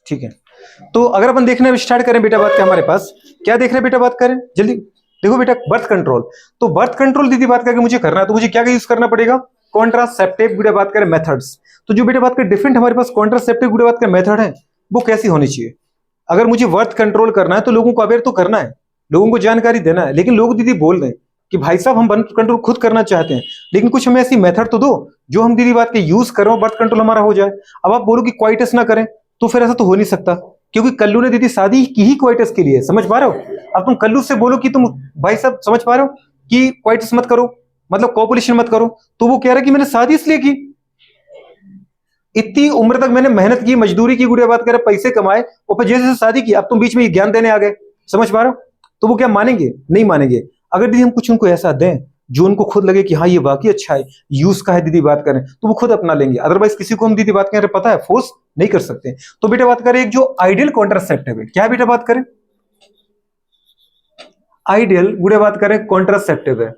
ठीक है। तो अगर अपन देखना स्टार्ट करें बेटा बात क्या हमारे पास क्या देख रहे हैं बेटा बात करें जल्दी देखो बेटा बर्थ कंट्रोल। तो बर्थ कंट्रोल दीदी बात करके मुझे करना है तो मुझे क्या यूज करना पड़ेगा कॉन्ट्रासेप्टिव बेटा बात करें मेथड्स। तो जो बेटा बात करें डिफरेंट हमारे पास कॉन्ट्रासेप्टिव बेटा बात करें मेथड है वो कैसी होनी चाहिए। अगर मुझे बर्थ कंट्रोल करना है तो लोगों को अवेयर तो करना है, लोगों को जानकारी देना है, लेकिन लोग दीदी बोल रहे हैं कि भाई साहब हम बर्थ कंट्रोल खुद करना चाहते हैं लेकिन कुछ हमें ऐसी मेथड तो दो जो हम दीदी बात के यूज कर रहे हो बर्थ कंट्रोल हमारा हो जाए। अब आप बोलो कि क्वाइटस ना करें तो फिर ऐसा तो हो नहीं सकता क्योंकि कल्लू ने दीदी शादी की ही क्वाइटस के लिए, समझ पा रहे हो। अब तुम कल्लू से बोलो कि तुम भाई साहब समझ पा रहे हो कि क्वाइटस मत करो मतलब कॉपुलेशन मत करो तो वो कह रहा है कि मैंने शादी इसलिए की, इतनी उम्र तक मैंने मेहनत की मजदूरी की गुड़िया बात करे पैसे कमाए और फिर जैसे शादी की अब तुम बीच में ये ज्ञान देने आ गए, समझ पा रहे हो। तो वो क्या मानेंगे, नहीं मानेंगे। अगर दीदी हम कुछ उनको ऐसा दें जो उनको खुद लगे कि हाँ ये वाकई अच्छा है यूज का है दीदी बात करें तो वो खुद अपना लेंगे, अदरवाइज किसी को हम दीदी बात करें पता है फोर्स नहीं कर सकते। तो बेटा बात करें एक जो आइडियल कॉन्ट्रासेप्टिव है क्या है बेटा बात करें आइडियल गुड़िया बात करें कॉन्ट्रासेप्टिव है,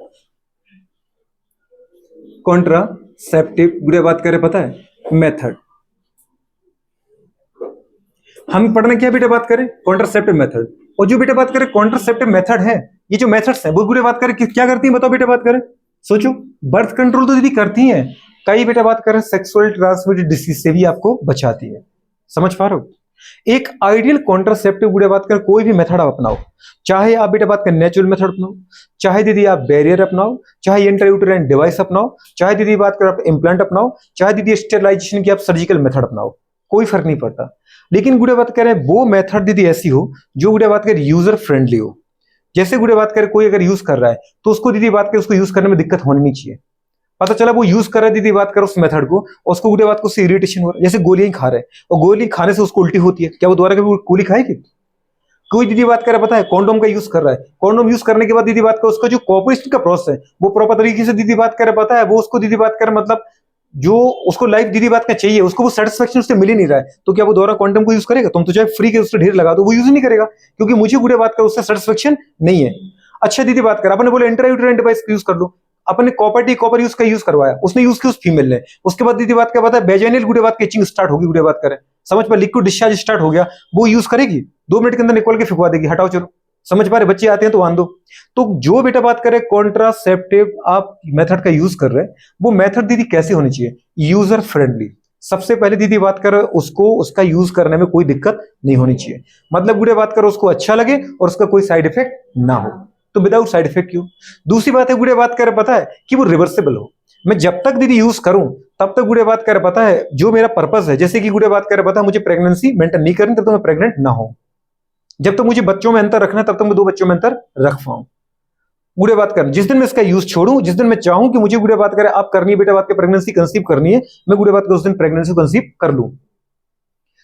कॉन्ट्रासेप्टिव गुड़िया बात करें पता है मेथड। हम पढ़ने क्या बेटा बात करें कॉन्ट्रासेप्टिव मेथड। और जो बेटा बात करें कॉन्ट्रासेप्टिव मेथड है ये जो मेथड्स हैं वो बेटा बात करें क्या करती हैं बताओ बेटा बात करें सोचो। बर्थ कंट्रोल तो दीदी करती हैं, कई बेटा बात करें सेक्सुअल ट्रांसमिटेड डिसीज से भी आपको बचाती है, समझ पा रहे हो। एक आइडियल कॉन्ट्रासेप्टिव बेटा बात करें कोई भी मेथड आप अपनाओ, चाहे आप बेटा बात करें नेचुरल मेथड अपनाओ, चाहे दीदी आप बैरियर अपनाओ, चाहे इंट्रायूटेराइन डिवाइस अपनाओ, चाहे दीदी बात करें आप इम्प्लांट अपनाओ, चाहे दीदी स्टेरिलाइजेशन की आप सर्जिकल मेथड अपनाओ, कोई फर्क नहीं पड़ता। लेकिन गुड़े बात करें वो मेथड दीदी ऐसी हो जो गुड़े बात करें यूजर फ्रेंडली हो। जैसे गुड़े बात करें कोई अगर यूज कर रहा है तो उसको दीदी बात करें उसको यूज करने में दिक्कत होनी नहीं चाहिए। पता चला वो यूज कर रहा है दीदी बात कर उस मेथड को और उसको गुड़े बात को उससे इरिटेशन हो रहा है, जैसे गोलियां खा रहे हैं और गोली खाने से उसको उल्टी होती है, क्या वो दोबारा कभी गोली खाएगी। कोई दीदी बात करे पता है कॉन्डोम का यूज कर रहा है, कॉन्डोम यूज करने के बाद दीदी बात कर उसका जो कॉपरेशन का प्रोसेस है वो प्रॉपर तरीके से दीदी बात करे पता है वो उसको दीदी बात करे मतलब जो उसको लाइफ दीदी बात का चाहिए उसको वो सेटिस्फेक्शन उससे मिल ही नहीं रहा है तो क्या वो दोबारा क्वांटम को यूज करेगा। तुम तो चाहे फ्री के उससे ढेर लगा दो वो यूज नहीं करेगा क्योंकि मुझे गुड़े बात कर उससे सेटिस्फेक्शन नहीं है। अच्छा दीदी बात कर आपने बोले इंट्रायूटेराइन डिवाइस यूज कर लो, अपने कॉपर यूज का यूज करवाया उसने यूज किया उस फीमेल ने, उसके बाद दीदी बात क्या पता है वेजाइनल गुड़े बात की इचिंग स्टार्ट होगी गुड़े बात करें समझ पर लिक्विड डिस्चार्ज स्टार्ट हो गया वो यूज करेगी 2 मिनट के अंदर निकल के फिकवा देगी हटाओ चलो, समझ पा रहे बच्चे आते हैं तो आन दो। तो जो बेटा बात करें कॉन्ट्रासेप्टिव आप मेथड का यूज कर रहे हैं वो मेथड दीदी कैसे होनी चाहिए यूजर फ्रेंडली। सबसे पहले दीदी बात करें उसको उसका यूज करने में कोई दिक्कत नहीं होनी चाहिए, मतलब गुड़े बात करो उसको अच्छा लगे और उसका कोई साइड इफेक्ट ना हो, तो विदाउट साइड इफेक्ट क्यों। दूसरी बात है गुड़े बात करें पता है कि वो रिवर्सेबल हो, मैं जब तक दीदी यूज करूं तब तक गुड़े बात करें पता है जो मेरा पर्पस है, जैसे कि गुड़े बात करें पता है मुझे प्रेगनेंसी मेंटेन नहीं करनी तब तक मैं प्रेग्नेंट ना हो, जब तक मुझे बच्चों में अंतर रखना है तब तक मैं 2 बच्चों में अंतर रख पाऊं। गुड़े बात कर जिस दिन मैं इसका यूज छोड़ूं जिस दिन मैं चाहूं कि मुझे गुड़े बात करें आप करनी है बेटा बात के प्रेगनेंसी कंसीव करनी है मैं गुड़े बात कर उस दिन प्रेगनेंसी कंसीव कर लूं।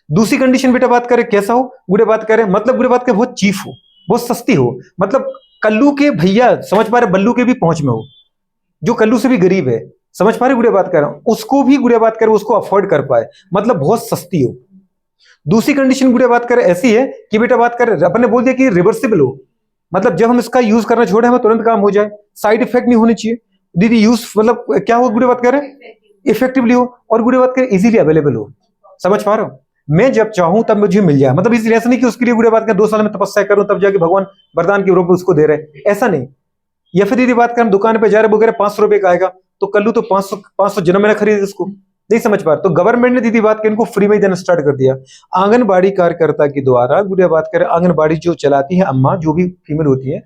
दूसरी कंडीशन बेटा बात करें कैसा हो गुड़े बात करें मतलब गुड़े बात के बहुत चीप हो बहुत सस्ती हो, मतलब कल्लू के भैया समझ पा रहे बल्लू के भी पहुंच में हो, जो कल्लू से भी गरीब है समझ पा रहे गुड़े बात कर रहा हूं उसको भी गुड़े बात करें उसको अफोर्ड कर पाए, मतलब बहुत सस्ती हो। दूसरी कंडीशन गुड़े बात करें ऐसी है कि बेटा बात करें अपन ने बोल दिया कि रिवर्सिबल हो, मतलब जब हम इसका यूज करना छोड़े हमें तुरंत काम हो जाए, साइड इफेक्ट नहीं होनी चाहिए दीदी यूज मतलब क्या हो गुड़े बात करें इफेक्टिवली हो और गुड़े बात करें इजीली अवेलेबल हो, समझ पा रहे हो। मैं जब चाहूं तब मुझे मिल जाए, मतलब इस ऐसा नहीं कि उसके लिए गुड़े बात करें 2 साल में तपस्या करूं तब जाके भगवान वरदान के रूप में उसको दे रहे, ऐसा नहीं। या फिर दीदी बात करें दुकान पे जा रहे वगैरह 500 रुपए का आएगा तो कल्लू तो 500 जन्म में खरीदे उसको, नहीं समझ पा रहे। तो गवर्नमेंट ने दीदी बात के इनको फ्री में देना स्टार्ट कर दिया, आंगनबाड़ी कार्यकर्ता के द्वारा गुड़िया बात करें आंगनबाड़ी जो चलाती है अम्मा जो भी फीमेल होती है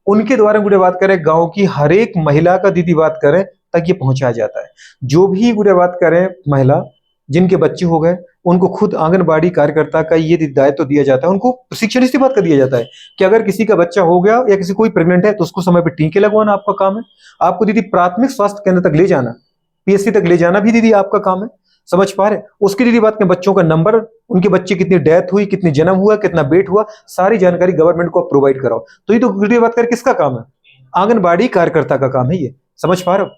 उनके द्वारा गुड़िया बात करें गांव की हर एक महिला का दीदी बात करें तक ये पहुंचाया जाता है। जो भी गुड़िया बात करें महिला जिनके बच्चे हो गए उनको खुद आंगनबाड़ी कार्यकर्ता का ये दायित्व दिया जाता है, उनको प्रशिक्षण इसी बात का दिया जाता है कि अगर किसी का बच्चा हो गया या किसी कोई प्रेग्नेंट है तो उसको समय पर टीके लगवाना आपका काम है, आपको दीदी प्राथमिक स्वास्थ्य केंद्र तक ले जाना पीएससी तक ले जाना भी दीदी आपका काम है, समझ पा रहे। उसकी दीदी बात के बच्चों का नंबर उनके बच्चे कितनी डेथ हुई कितनी जन्म हुआ कितना वेट हुआ सारी जानकारी गवर्नमेंट को प्रोवाइड कराओ, तो ये तो दीदी बात कर किसका काम है आंगनबाड़ी कार्यकर्ता का काम है ये, समझ पा रहे हो।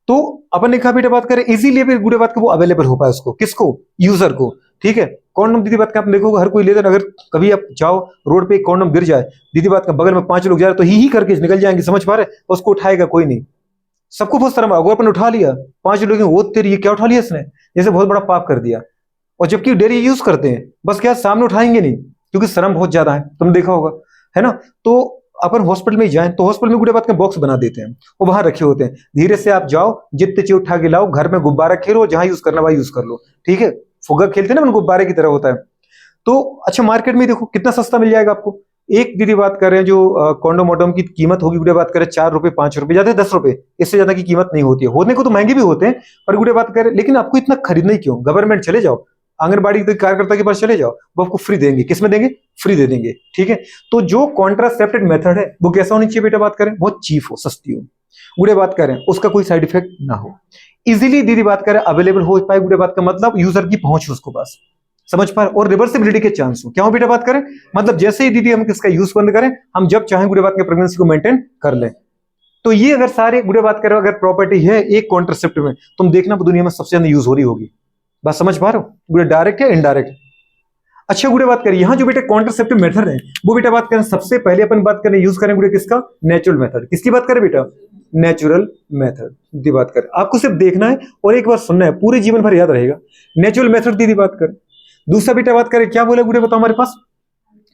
तो अपन ने कहा बेटा बात करें इजीली भी गुड़े बात का वो अवेलेबल हो पाए उसको किसको यूजर को, ठीक है। कॉन्डम दीदी बात का आप देखोगे हर कोई लेकर, अगर कभी आप जाओ रोड पे कॉन्डम गिर जाए दीदी बात का बगल में 5 लोग जा रहे तो ही करके निकल जाएंगे, समझ पा रहे, उसको उठाएगा कोई नहीं, सबको बहुत शर्म अगर अपन उठा लिया 5 लोग वो तेरी ये क्या उठा लिया इसने, जैसे बहुत बड़ा पाप कर दिया। और जबकि डेली यूज करते हैं, बस क्या सामने उठाएंगे नहीं क्योंकि शर्म बहुत ज्यादा है, तुमने देखा होगा, है ना। तो अपन हॉस्पिटल में जाएं तो हॉस्पिटल में कूड़े बात के बॉक्स बना देते हैं, वो वहां रखे होते हैं, धीरे से आप जाओ, जितने चीज उठा के लाओ, घर में गुब्बारा खेलो, जहां यूज करना वहां यूज कर लो, ठीक है। फुग्गा खेलते हैं ना, गुब्बारे की तरह होता है। तो अच्छा, मार्केट में देखो कितना सस्ता मिल जाएगा आपको। एक दीदी बात कर रहे हैं जो कॉन्डोम वोडोम की कीमत होगी, गुड़े बात करें 4 रुपए 5 रुपए, ज्यादा 10 रुपए, इससे ज्यादा की कीमत नहीं होती है, होने को तो महंगे भी होते हैं, पर गुड़े बात करें, लेकिन आपको इतना खरीदना ही क्यों, गवर्नमेंट चले जाओ, आंगनबाड़ी के कार्यकर्ता के पास चले जाओ, वो आपको फ्री देंगे, किसमें देंगे, फ्री दे देंगे, ठीक है। तो जो कॉन्ट्रासेप्टिव मेथड है वो कैसा होनी चाहिए बेटा, बात करें बहुत चीप हो, सस्ती हो, गुड़े बात करें उसका कोई साइड इफेक्ट ना हो, इजीली दीदी बात करें अवेलेबल हो पाए, गुड़े बात का मतलब यूजर की पहुंच हो उसको पास, समझ पा रहे, और रिवर्सिबिलिटी के चांस हो, क्या हो बेटा बात करें, मतलब जैसे ही दीदी हम इसका यूज बंद करें, हम जब चाहें गुड़े बात के प्रेगनेंसी को मेंटेन कर लें। तो ये अगर सारे गुड़े बात करें अगर प्रॉपर्टी है एक कॉन्ट्रासेप्टिव में, तुम देखना दुनिया में सबसे ज्यादा यूज हो रही होगी, बात समझ पा रहे हो, गुड़े डायरेक्ट या इनडायरेक्ट। अच्छा गुड़े बात करें, यहां जो बेटा कॉन्ट्रासेप्टिव मेथड है वो बेटा बात करें, सबसे पहले अपन बात करें यूज करें गुड़े किसका, नेचुरल मेथड, किसकी बात करें बेटा, नेचुरल मेथड दीदी बात करें, आपको सिर्फ देखना है और एक बार सुनना है, पूरे जीवन भर याद रहेगा, नेचुरल मेथड दीदी बात करें। दूसरा बेटा बात करें, क्या बोले गुड़े बताओ हमारे पास,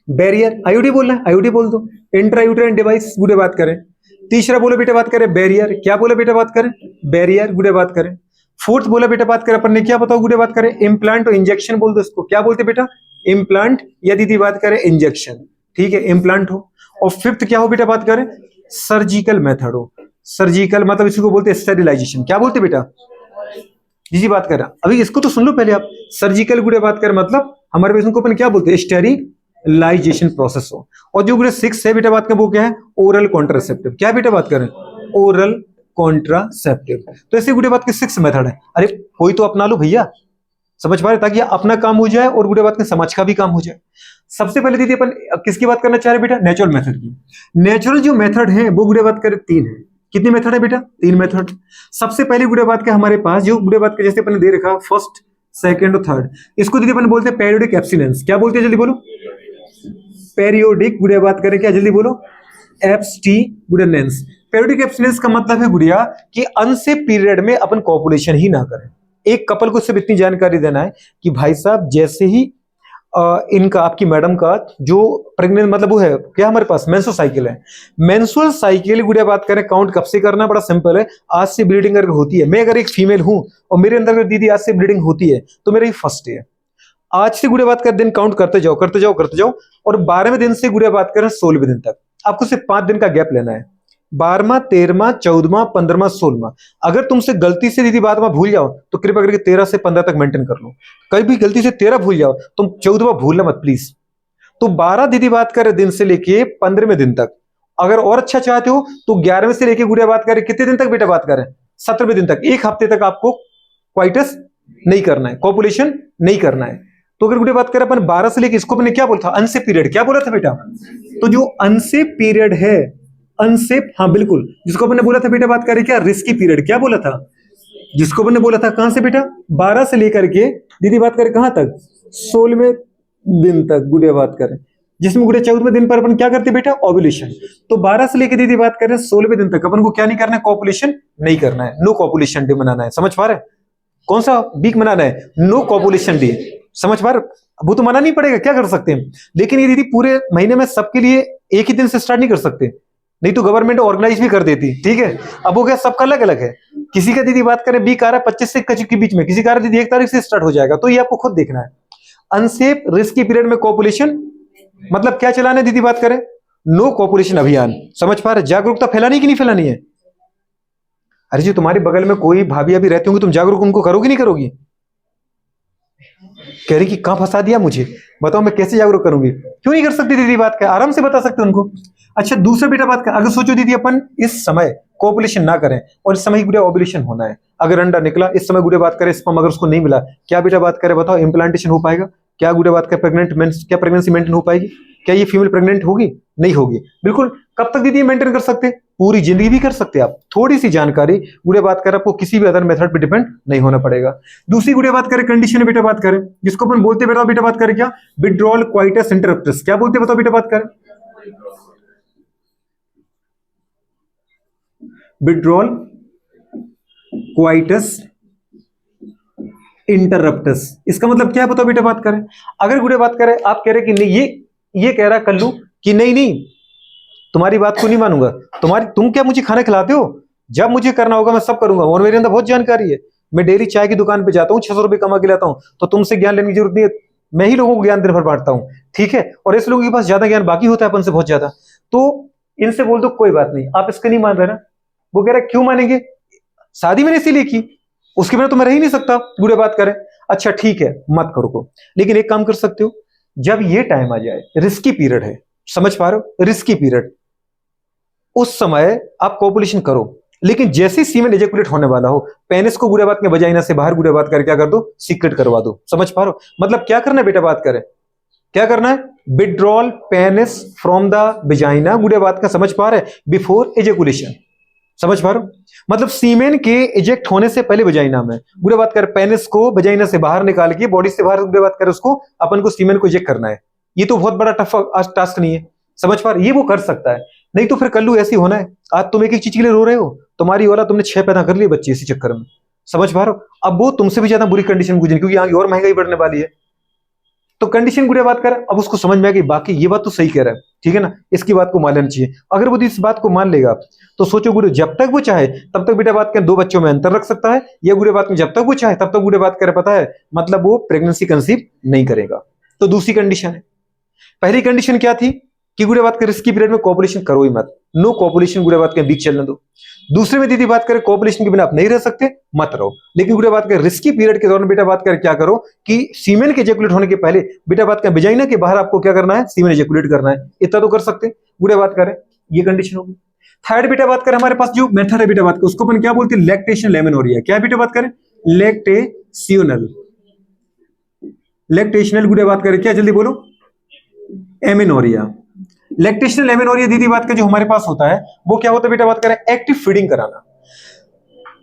बैरियर, आईओडी बोलना है, आईओडी बोल दो, इंट्रा यूटेराइन डिवाइस गुड़े बात करें। तीसरा बोले बेटा बात करें बैरियर, क्या बोले बेटा बात करें, बैरियर गुड़े बात करें। फोर्थ बोला बेटा बात करें अपन ने, क्या बताओ गुड़े बात करें, इम्प्लांट और इंजेक्शन बोल दो इसको, क्या बोलते बेटा, इम्प्लांट या दीदी बात करें इंजेक्शन, ठीक है, इम्प्लांट हो। और फिफ्थ क्या हो बेटा बात करें, सर्जिकल मेथड हो, सर्जिकल मतलब इसी को बोलते हैं स्टेरिलाइजेशन, क्या बोलते बेटा, जी बात कर रहा, अभी इसको तो सुन लो पहले आप, सर्जिकल गुड़े बात कर मतलब हमारे पेशेंट को अपन क्या बोलते हैं, स्टेरिलाइजेशन प्रोसेस हो। और जो गुड़े सिक्स है बेटा बात का वो क्या है, ओरल कॉन्ट्रासेप्टिव, क्या बेटा बात करें, ओरल कॉन्ट्रासेप्टिव। तो ऐसे गुड़े बात के सिक्स मेथड है, अरे कोई तो अपना लो भैया, समझ पा रहे, ताकि अपना काम हो जाए और गुड़े बात के समाज का भी काम हो जाए। सबसे पहले दीदी अपन किसकी बात करना चाह रहे बेटा, नेचुरल मेथड की। नेचुरल जो मेथड है वो गुड़े बात करें तीन है, कितनी मेथड है बेटा, तीन मेथड। सबसे पहले गुड़े बात के हमारे पास जो गुड़े बात के जैसे अपन दे रखा फर्स्ट सेकंड और थर्ड, इसको दीदी अपन बोलते हैं पेरियोडिक एब्स्टिनेंस, क्या बोलते हैं जल्दी बोलो, पेरियोडिक गुड़िया बात करें, क्या जल्दी बोलो, एब्स्टिनेंस। पेरियोडिक एब्स्टिनेंस का मतलब है गुड़िया कि अनसेफ पीरियड में अपन कॉपुलेशन ही ना करें। एक कपल को सिर्फ इतनी जानकारी देना है कि भाई साहब जैसे ही इनका आपकी मैडम का जो प्रेग्नेंट मतलब वो है क्या हमारे पास मेंस्ट्रुअल साइकिल है, मेंस्ट्रुअल साइकिल गुड़िया बात करें काउंट कब से करना, बड़ा सिंपल है, आज से ब्लीडिंग अगर होती है, मैं अगर एक फीमेल हूं और मेरे अंदर अगर दीदी आज से ब्लीडिंग होती है तो मेरा ये फर्स्ट है, आज से गुड़िया बात कर दिन काउंट करते जाओ करते जाओ करते जाओ, और 12वें दिन से गुड़िया बात करें 16वें दिन तक, आपको सिर्फ 5 दिन का गैप लेना है, 12वां 13वां 14वां 15वां 16वां। अगर तुमसे गलती से दीदी बात में भूल जाओ तो कृपया करके 13 से 15 तक मेंटेन कर लो, कभी भी गलती से 13 भूल जाओ तुम 14वां भूलना मत प्लीज। तो 12 दीदी बात करें दिन से लेके 15वें दिन तक, अगर और अच्छा चाहते हो तो 11वें से लेके गुड़िया बात करें कितने दिन तक बेटा बात करें, 17वें दिन तक, एक हफ्ते तक आपको क्वाइटस नहीं करना है, कॉपुलेशन नहीं करना है। तो अगर गुड़िया बात करें अपन 12 से लेके, इसको मैंने क्या बोला था, अनसेफ पीरियड, क्या बोला था बेटा, तो जो अनसेफ पीरियड है, अनसेफ, हाँ बिल्कुल, जिसको मैंने बोला था बेटा बात करें क्या, रिस्की पीरियड, क्या बोला था, जिसको मैंने बोला था कहां से बेटा, 12 से लेकर के दीदी बात करें कहां तक, 16वें दिन तक गुड़िया बात करें, जिसमें गुड़िया 14वें दिन पर अपन क्या करते बेटा, ओव्यूलेशन। तो 12 से लेकर दीदी बात करें 16वें दिन तक अपन को क्या नहीं करना है, कॉपुलेशन नहीं करना है, नो कॉपुलेशन डे मनाना है, समझ पा रहे, कौन सा वीक मनाना है, नो कॉपुलेशन डे, समझ पा रहे, वो तो मना नहीं पड़ेगा, क्या कर सकते हैं, लेकिन ये दीदी पूरे महीने में सबके लिए एक ही दिन से स्टार्ट नहीं कर सकते, नहीं तो गवर्नमेंट ऑर्गेनाइज भी कर देती, ठीक है। अब वो क्या सबका अलग अलग है, किसी का दीदी बात करें वीक आ रहा है 25 से 21 के बीच में, किसी का दीदी 1 तारीख से स्टार्ट हो जाएगा, तो ये आपको खुद देखना है। अनसेफ रिस्की पीरियड में कॉपुलेशन मतलब क्या चलाना है दीदी बात करें, नो कॉपुलेशन अभियान, समझ पा रहे, जागरूकता फैलानी कि नहीं फैलानी है। अरे जी तुम्हारे बगल में कोई भाभी अभी रहती होंगी, तुम जागरूक उनको करोगी नहीं करोगी, कह रही कि कहां फंसा दिया मुझे, बताओ मैं कैसे जागरूक करूंगी, क्यों नहीं कर सकती दीदी बात का, आराम से बता सकते उनको। अच्छा दूसरा बेटा बात का, अगर सोचो दीदी अपन इस समय कोपुलेशन ना करें और इस समय गुड़िया ओव्यूलेशन होना है, अगर अंडा निकला इस समय गुड़िया बात करें स्पर्म अगर उसको नहीं मिला, क्या बेटा बात करें बताओ, इम्प्लांटेशन हो पाएगा, क्या गुड़िया बात करें क्या प्रेगनेंसी मेंटेन हो पाएगी, क्या ये फीमेल प्रेग्नेंट होगी, नहीं होगी बिल्कुल। कब तक दीदी मेंटेन कर सकते, पूरी जिंदगी भी कर सकते आप। थोड़ी सी जानकारी गुड़िया बात करें, आपको किसी भी अदर मेथड पे डिपेंड नहीं होना पड़ेगा। दूसरी गुड़िया बात करें कंडीशन बेटा बात करें, जिसको अपन बोलते बेटा बात करें क्या, विड्रॉल क्वाइटस इंटरप्टस, क्या बोलते बताओ बेटा बात करें, विड्रॉल क्वाइटस इंटरप्टस। इसका मतलब क्या है बताओ बेटा बात करें। अगर गुड़े बात करें, आप कह रहे कि नहीं, ये कह रहा कल्लू कि नहीं नहीं, तुम्हारी बात को नहीं मानूंगा, तुम क्या मुझे खाना खिलाते हो, जब मुझे करना होगा मैं सब करूंगा, और मेरे अंदर बहुत जानकारी है, मैं डेली चाय की दुकान पे जाता हूँ, 600 रुपये कमा के लाता हूँ, तो तुमसे ज्ञान लेने की जरूरत नहीं है, मैं ही लोगों को ज्ञान दिन भर बांटता हूँ, ठीक है। और ऐसे लोगों के पास ज्यादा ज्ञान बाकी होता है अपन से बहुत ज्यादा, तो इनसे बोल दो कोई बात नहीं, आप इसका नहीं मान रहे ना। वो कह रहे क्यों मानेंगे, शादी मैंने इसीलिए की, उसके बिना तो मैं रह ही नहीं सकता, बुरे बात करें। अच्छा ठीक है, मत करो को, लेकिन एक काम कर सकते हो, जब ये टाइम आ जाए, रिस्की पीरियड है, समझ पा रहे हो, रिस्की पीरियड, उस समय आप कोपुलेशन करो, लेकिन जैसे सीमेन एजेकुलेट होने वाला हो, पेनिस को गुड़े बात के वजाइना से बाहर गुड़े बात कर क्या कर दो, सीक्रेट करवा दो। समझ पा रहे हो, मतलब क्या करना है बेटा बात करें, क्या करना है, withdrawal penis from the vagina गुड़े बात का, समझ पा रहे, बिफोर एजेकुलेशन, समझ पा रहे हो, मतलब सीमेन के इजेक्ट होने से पहले वजाइना में गुड़े बात कर पेनिस को वजाइना से बाहर निकाल के बॉडी से बाहर गुड़े बात कर उसको अपन को सीमेन को इजेक्ट करना है। ये तो बहुत बड़ा टफ टास्क नहीं है, समझ पा रहे, ये वो कर सकता है। नहीं तो फिर कल्लू ऐसी होना है, आज तुम एक एक चीज के लिए रो रहे हो, तुम्हारी औलाद तुमने 6 पैदा कर लिए बच्चे इसी चक्कर में, समझ पा रहे हो। अब वो तुमसे भी ज्यादा बुरी कंडीशन गुजरी, क्योंकि आगे और महंगाई बढ़ने वाली है, तो कंडीशन गुड़िया बात कर, अब उसको समझ में आ गई, बाकी ये बात तो सही कह रहा है, ठीक है ना, इसकी बात को मान लेना चाहिए। अगर वो इस बात को मान लेगा तो सोचो गुड़े, जब तक वो चाहे तब तक बेटा बात कर 2 बच्चों में अंतर रख सकता है, या गुड़े बात में जब तक वो चाहे तब तक गुड़े बात करे, पता है मतलब वो प्रेगनेंसी कंसीव नहीं करेगा। तो दूसरी कंडीशन है, पहली कंडीशन क्या थी कि गुड़े बात कर रिस्की पीरियड में कॉपुलेशन करो ही मत, नो कॉपुलेशन गुड़े बात के बीच चलने दो। दूसरे में दीदी बात करें कॉपुलेशन के बिना आप नहीं रह सकते, मत रहो, लेकिन गुड़े बात कर रिस्की पीरियड के दौरान बेटा बात कर क्या करो कि सीमेन के इजैकुलेट होने के पहले बेटा बात कर वजाइना के बाहर आपको क्या करना है, सीमेन इजैकुलेट करना है, इतना तो कर सकते गुड़े बात करें, ये कंडीशन होगी। थर्ड बेटा बात करें, हमारे पास जो मेथड है बेटा बात कर, उसको अपन क्या बोलते हैं, लैक्टेशन लेमेनोरिया। क्या बेटा बात करें, लैक्टेशनल, लैक्टेशनल गुड़े बात करें क्या, जल्दी बोलो, एमेनोरिया। लैक्टेशनल एमेनोरिया दीदी बात का जो हमारे पास होता है वो क्या होता है बेटा बात करें, एक्टिव फीडिंग कराना।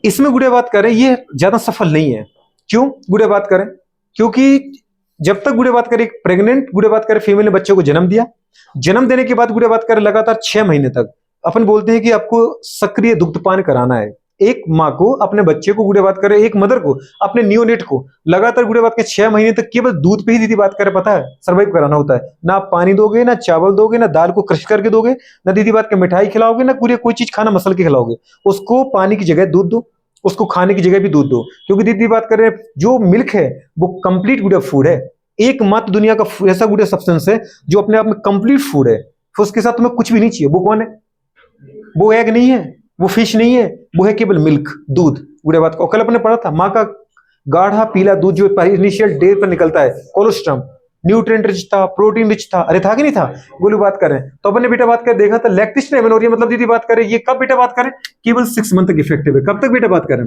इसमें गुड़े बात करें ये ज्यादा सफल नहीं है, क्यों गुड़े बात करें, क्योंकि जब तक गुड़े बात करें एक प्रेग्नेंट गुड़े बात करें फीमेल ने बच्चे को जन्म दिया, जन्म देने के बाद गुड़े बात करें लगातार 6 महीने तक अपन बोलते हैं कि आपको सक्रिय दुग्धपान कराना है। एक माँ को अपने बच्चे को गुड़े बात करे, एक मदर को अपने न्यूनेट को लगातार गुड़े बात के 6 महीने तक केवल दूध पे ही दीदी बात करे, पता है सर्वाइव कराना होता है। ना आप पानी दोगे, ना चावल दोगे, ना दाल को क्रश करके दोगे, ना दीदी बात के मिठाई खिलाओगे, ना पूरी कोई चीज खाना मसल के खिलाओगे, उसको पानी की जगह दूध दो, उसको खाने की जगह भी दूध दो, क्योंकि दीदी बात करें जो मिल्क है वो कंप्लीट गुड फूड है, एकमात्र दुनिया का ऐसा गुड सब्सटेंस है जो अपने आप में कंप्लीट फूड है, फिर उसके साथ तुम्हें कुछ भी नहीं चाहिए। वो कौन है, वो एग नहीं है, वो फिश नहीं है, वो है केवल मिल्क, दूध गुड़े बात को। कल अपने पढ़ा था माँ का गाढ़ा पीला दूध जो इनिशियल डे पर निकलता है, कोलोस्ट्रम, न्यूट्रिएंट रिच था, प्रोटीन रिच था, अरे था कि नहीं था, बोलो बात करें तो अपने बेटा बात कर देखा था लैक्टेशन एमेनोरिया, मतलब दीदी बात करें ये कब बेटा बात करें, केवल 6 मंथ तक इफेक्टिव है। कब तक बेटा बात करें,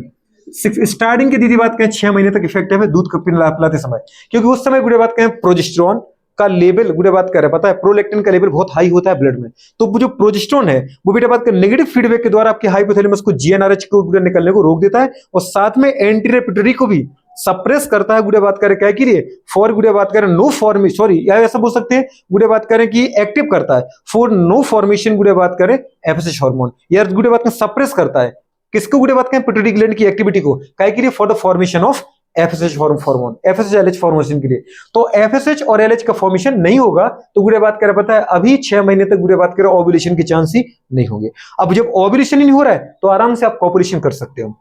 स्टार्टिंग के दीदी बात करें 6 महीने तक इफेक्टिव है दूध पिलाते समय, क्योंकि उस समय गुड़े बात करें प्रोजेस्टेरोन का लेवल गुड़े बात कर रहे पता है, प्रोलैक्टिन का लेवल बहुत हाई होता है ब्लड में, तो वो जो प्रोजेस्टेरोन है वो बेटा बात कर नेगेटिव फीडबैक के द्वारा आपके हाइपोथैलेमस को जीएनआरएच को निकलने को रोक देता है, और साथ में एंटी रेपिटरी को भी सप्रेस करता है। गुड़े बात करें क्या के लिए, फॉर गुड़े बात करें नो फॉर्मेशन, सॉरी या ऐसा बोल सकते हैं गुड़े बात करें कि एक्टिव करता है फॉर नो फॉर्मेशन गुड़े बात करें एफएसएच हार्मोन, या गुड़े बात करें सप्रेस करता है किसको गुड़े बात करें, पिट्यूटरी ग्लैंड की एक्टिविटी को, काय के लिए, for the formation of FSH hormone, FSH LH formation के लिए। तो एफएसएच और एलएच का फॉर्मेशन नहीं होगा तो गुड़े बात करें पता है अभी 6 महीने तक गुड़े बात करें ओव्यूलेशन के चांस ही नहीं होंगे। अब जब ओव्यूलेशन ही नहीं हो रहा है तो आराम से आप कॉपुलेशन कर सकते हो,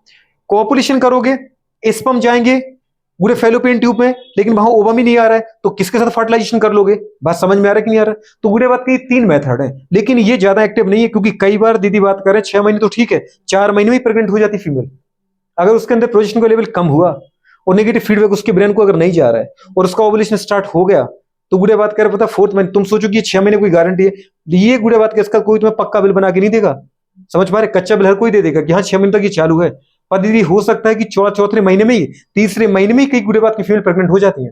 कॉपुलेशन करोगे स्पर्म जाएंगे गुड़े फैलोपियन ट्यूब में, लेकिन वहां ओवम ही नहीं आ रहा है तो किसके साथ फर्टिलाइजेशन कर लोगे, बात समझ में आ रहा है कि नहीं आ रहा है। तो गुड़े बात के 3 मेथड है, लेकिन ये ज्यादा एक्टिव नहीं है, क्योंकि कई बार दीदी बात करें 6 महीने तो ठीक है, 4 महीने में प्रेग्नेंट हो जाती फीमेल, अगर उसके अंदर प्रोजेस्टेरोन का लेवल कम हुआ और नेगेटिव फीडबैक उसके ब्रेन को अगर नहीं जा रहा है और उसका ओवुलेशन स्टार्ट हो गया तो गुड़े बात करें पता 4th महीने, तुम सोचो कि 6 महीने कोई गारंटी है, ये गुड़े बात के इसका कोई तुम्हें पक्का बिल बना के नहीं देगा, समझ पा रहे, कच्चा बिल हर कोई दे देगा कि हाँ 6 महीने तक ये चालू है, पर दीदी हो सकता है कि चौथे महीने में ही, तीसरे महीने में ही कई गुड़े बात की फीमेल प्रेग्नेंट हो जाती है,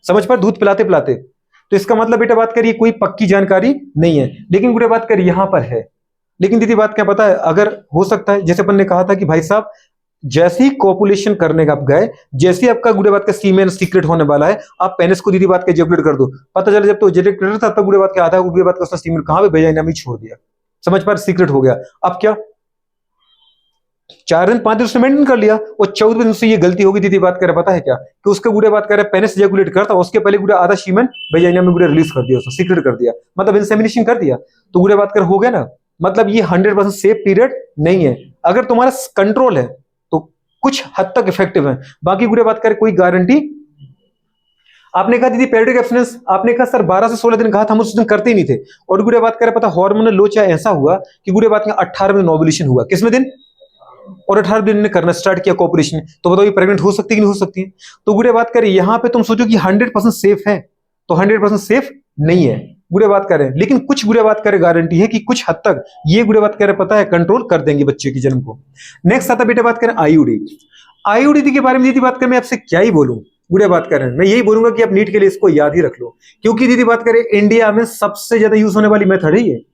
समझ पा दूध पिलाते पिलाते। तो इसका मतलब बेटा बात करिए कोई पक्की जानकारी नहीं है, लेकिन गुड़े बात करिए यहां पर है। लेकिन दीदी बात क्या पता है, अगर हो सकता है जैसे अपन ने कहा था कि भाई साहब जैसे ही कॉपुलेशन करने का आप गए, जैसे ही आपका गुड़े बात का सीमेन सीक्रेट होने वाला है, आप पेनिस को दीदी बात के इजेक्ट कर दो, पता चला जब तो इजेक्ट कर था तब गुड़े बात के आधा गुड़े बात का उसने सीमेन कहां पे भेजा, इनामी छोड़ दिया, समझ पा सीक्रेट हो गया। अब क्या 4 दिन 5 दिन उसने मेंटेन कर लिया, और 14वें दिन से ये गलती होगी दीदी बात करे पता है क्या, कि उसके गुड़े बात करे पेनिस इजैकुलेट करता, उसके पहले गुड़े आधा शीमन वेजाइना में गुड़े रिलीज कर दिया, उसको सीक्रेट कर दिया, मतलब इंसेमिनेशन कर दिया, तो गुड़े बात कर हो गया ना। मतलब ये 100% सेफ पीरियड नहीं है। अगर तुम्हारा कंट्रोल है तो कुछ हद तक इफेक्टिव है, बाकी गुड़े बात करे कोई गारंटी। आपने कहा दीदी पेरियोडिक एब्सटेंस, आपने कहा सर 12 से 16 दिन कहा था, हम उस दिन करते ही नहीं थे, और गुड़े बात करे पता हार्मोनल लोचा ऐसा हुआ कि गुड़े बात में 18वें ओव्यूलेशन हुआ, किसमें दिन, और 18 दिन ने करना स्टार्ट किया कॉपरेशन, तो बताओ ये प्रेग्नेंट हो सकती है कि नहीं हो सकती है। तो गुड़े बात करें यहां पे तुम सोचो कि 100% सेफ है, तो 100% सेफ नहीं है गुड़े बात करें, लेकिन कुछ गुड़े बात करें गारंटी है कि कुछ हद तक ये गुड़े बात करें पता है कंट्रोल कर देंगे बच्चे की जन्म को। नेक्स्ट आता बेटे बात करें आईयूडी। आईयूडी के बारे में दीदी बात करें मैं आपसे क्या ही बोलूं, गुड़े बात करें मैं यही बोलूंगा कि आप नीट के लिए इसको याद ही रख लो, क्योंकि दीदी बात करें इंडिया में सबसे ज्यादा यूज होने वाली मेथड है ये।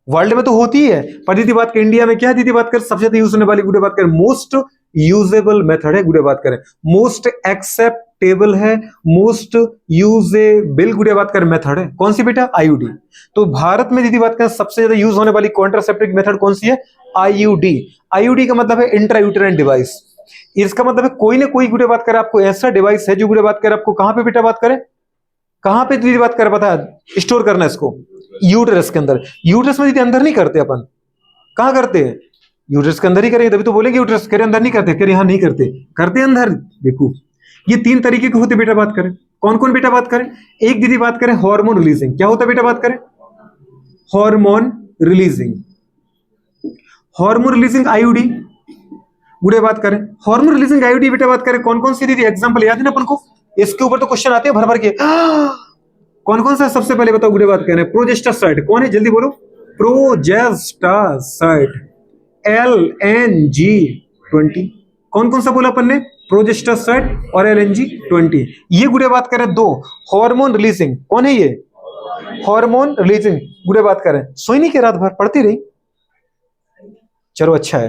वर्ल्ड में तो होती है, पर दीदी बात करें इंडिया में क्या है दीदी बात करें सबसे ज्यादा यूज होने वाली गुड़े बात करें मोस्ट यूजेबल मेथड है गुड़े बात करें, मोस्ट एक्सेप्टेबल है, मोस्ट यूजेबल गुड़े बात करें मेथड है कौन सी बेटा, आईयूडी। तो भारत में दीदी बात करें सबसे ज्यादा यूज होने वाली कॉन्ट्रासेप्टिव मेथड कौन सी है, आईयूडी। आईयूडी का मतलब है इंट्रायूटेराइन डिवाइस। इसका मतलब है कोई ना कोई गुड़े बात करें आपको ऐसा डिवाइस है जो गुड़े बात करें आपको कहां पे बेटा बात करें, कहां पे दीदी बात करें पता है स्टोर करना है इसको, यूटरस के अंदर। यूटरस में दीदी अंदर नहीं करते अपन, कहां करते हैं, यूटरस के अंदर ही करेंगे, तभी तो बोलेंगे यूटरस करे अंदर नहीं करते, करे यहां नहीं करते, करते अंदर। देखो ये 3 तरीके के होते बेटा बात करें, कौन कौन बेटा बात करें, एक दीदी बात करें हार्मोन रिलीजिंग, क्या होता है बेटा बात करें, hormone releasing, hormone releasing IUD गुड़े बात करें, हार्मोन रिलीजिंग आईयूडी बेटा बात करें कौन कौन सी दीदी एग्जांपल याद है ना अपन को, इसके ऊपर तो क्वेश्चन आते हैं भर भर के। कौन कौन सा सबसे पहले बताओ गुड़े बात करें, प्रोजेस्टासाइड कौन है जल्दी बोलो, प्रोजेस्टासाइड LNG-20, कौन कौन सा बोला अपन ने, प्रोजेस्टासाइड और LNG-20। ये गुड़े बात करें 2 हार्मोन रिलीजिंग, कौन है ये, हार्मोन रिलीजिंग गुड़े बात करें। सोई नहीं के रात भर पढ़ती रही, चलो अच्छा है,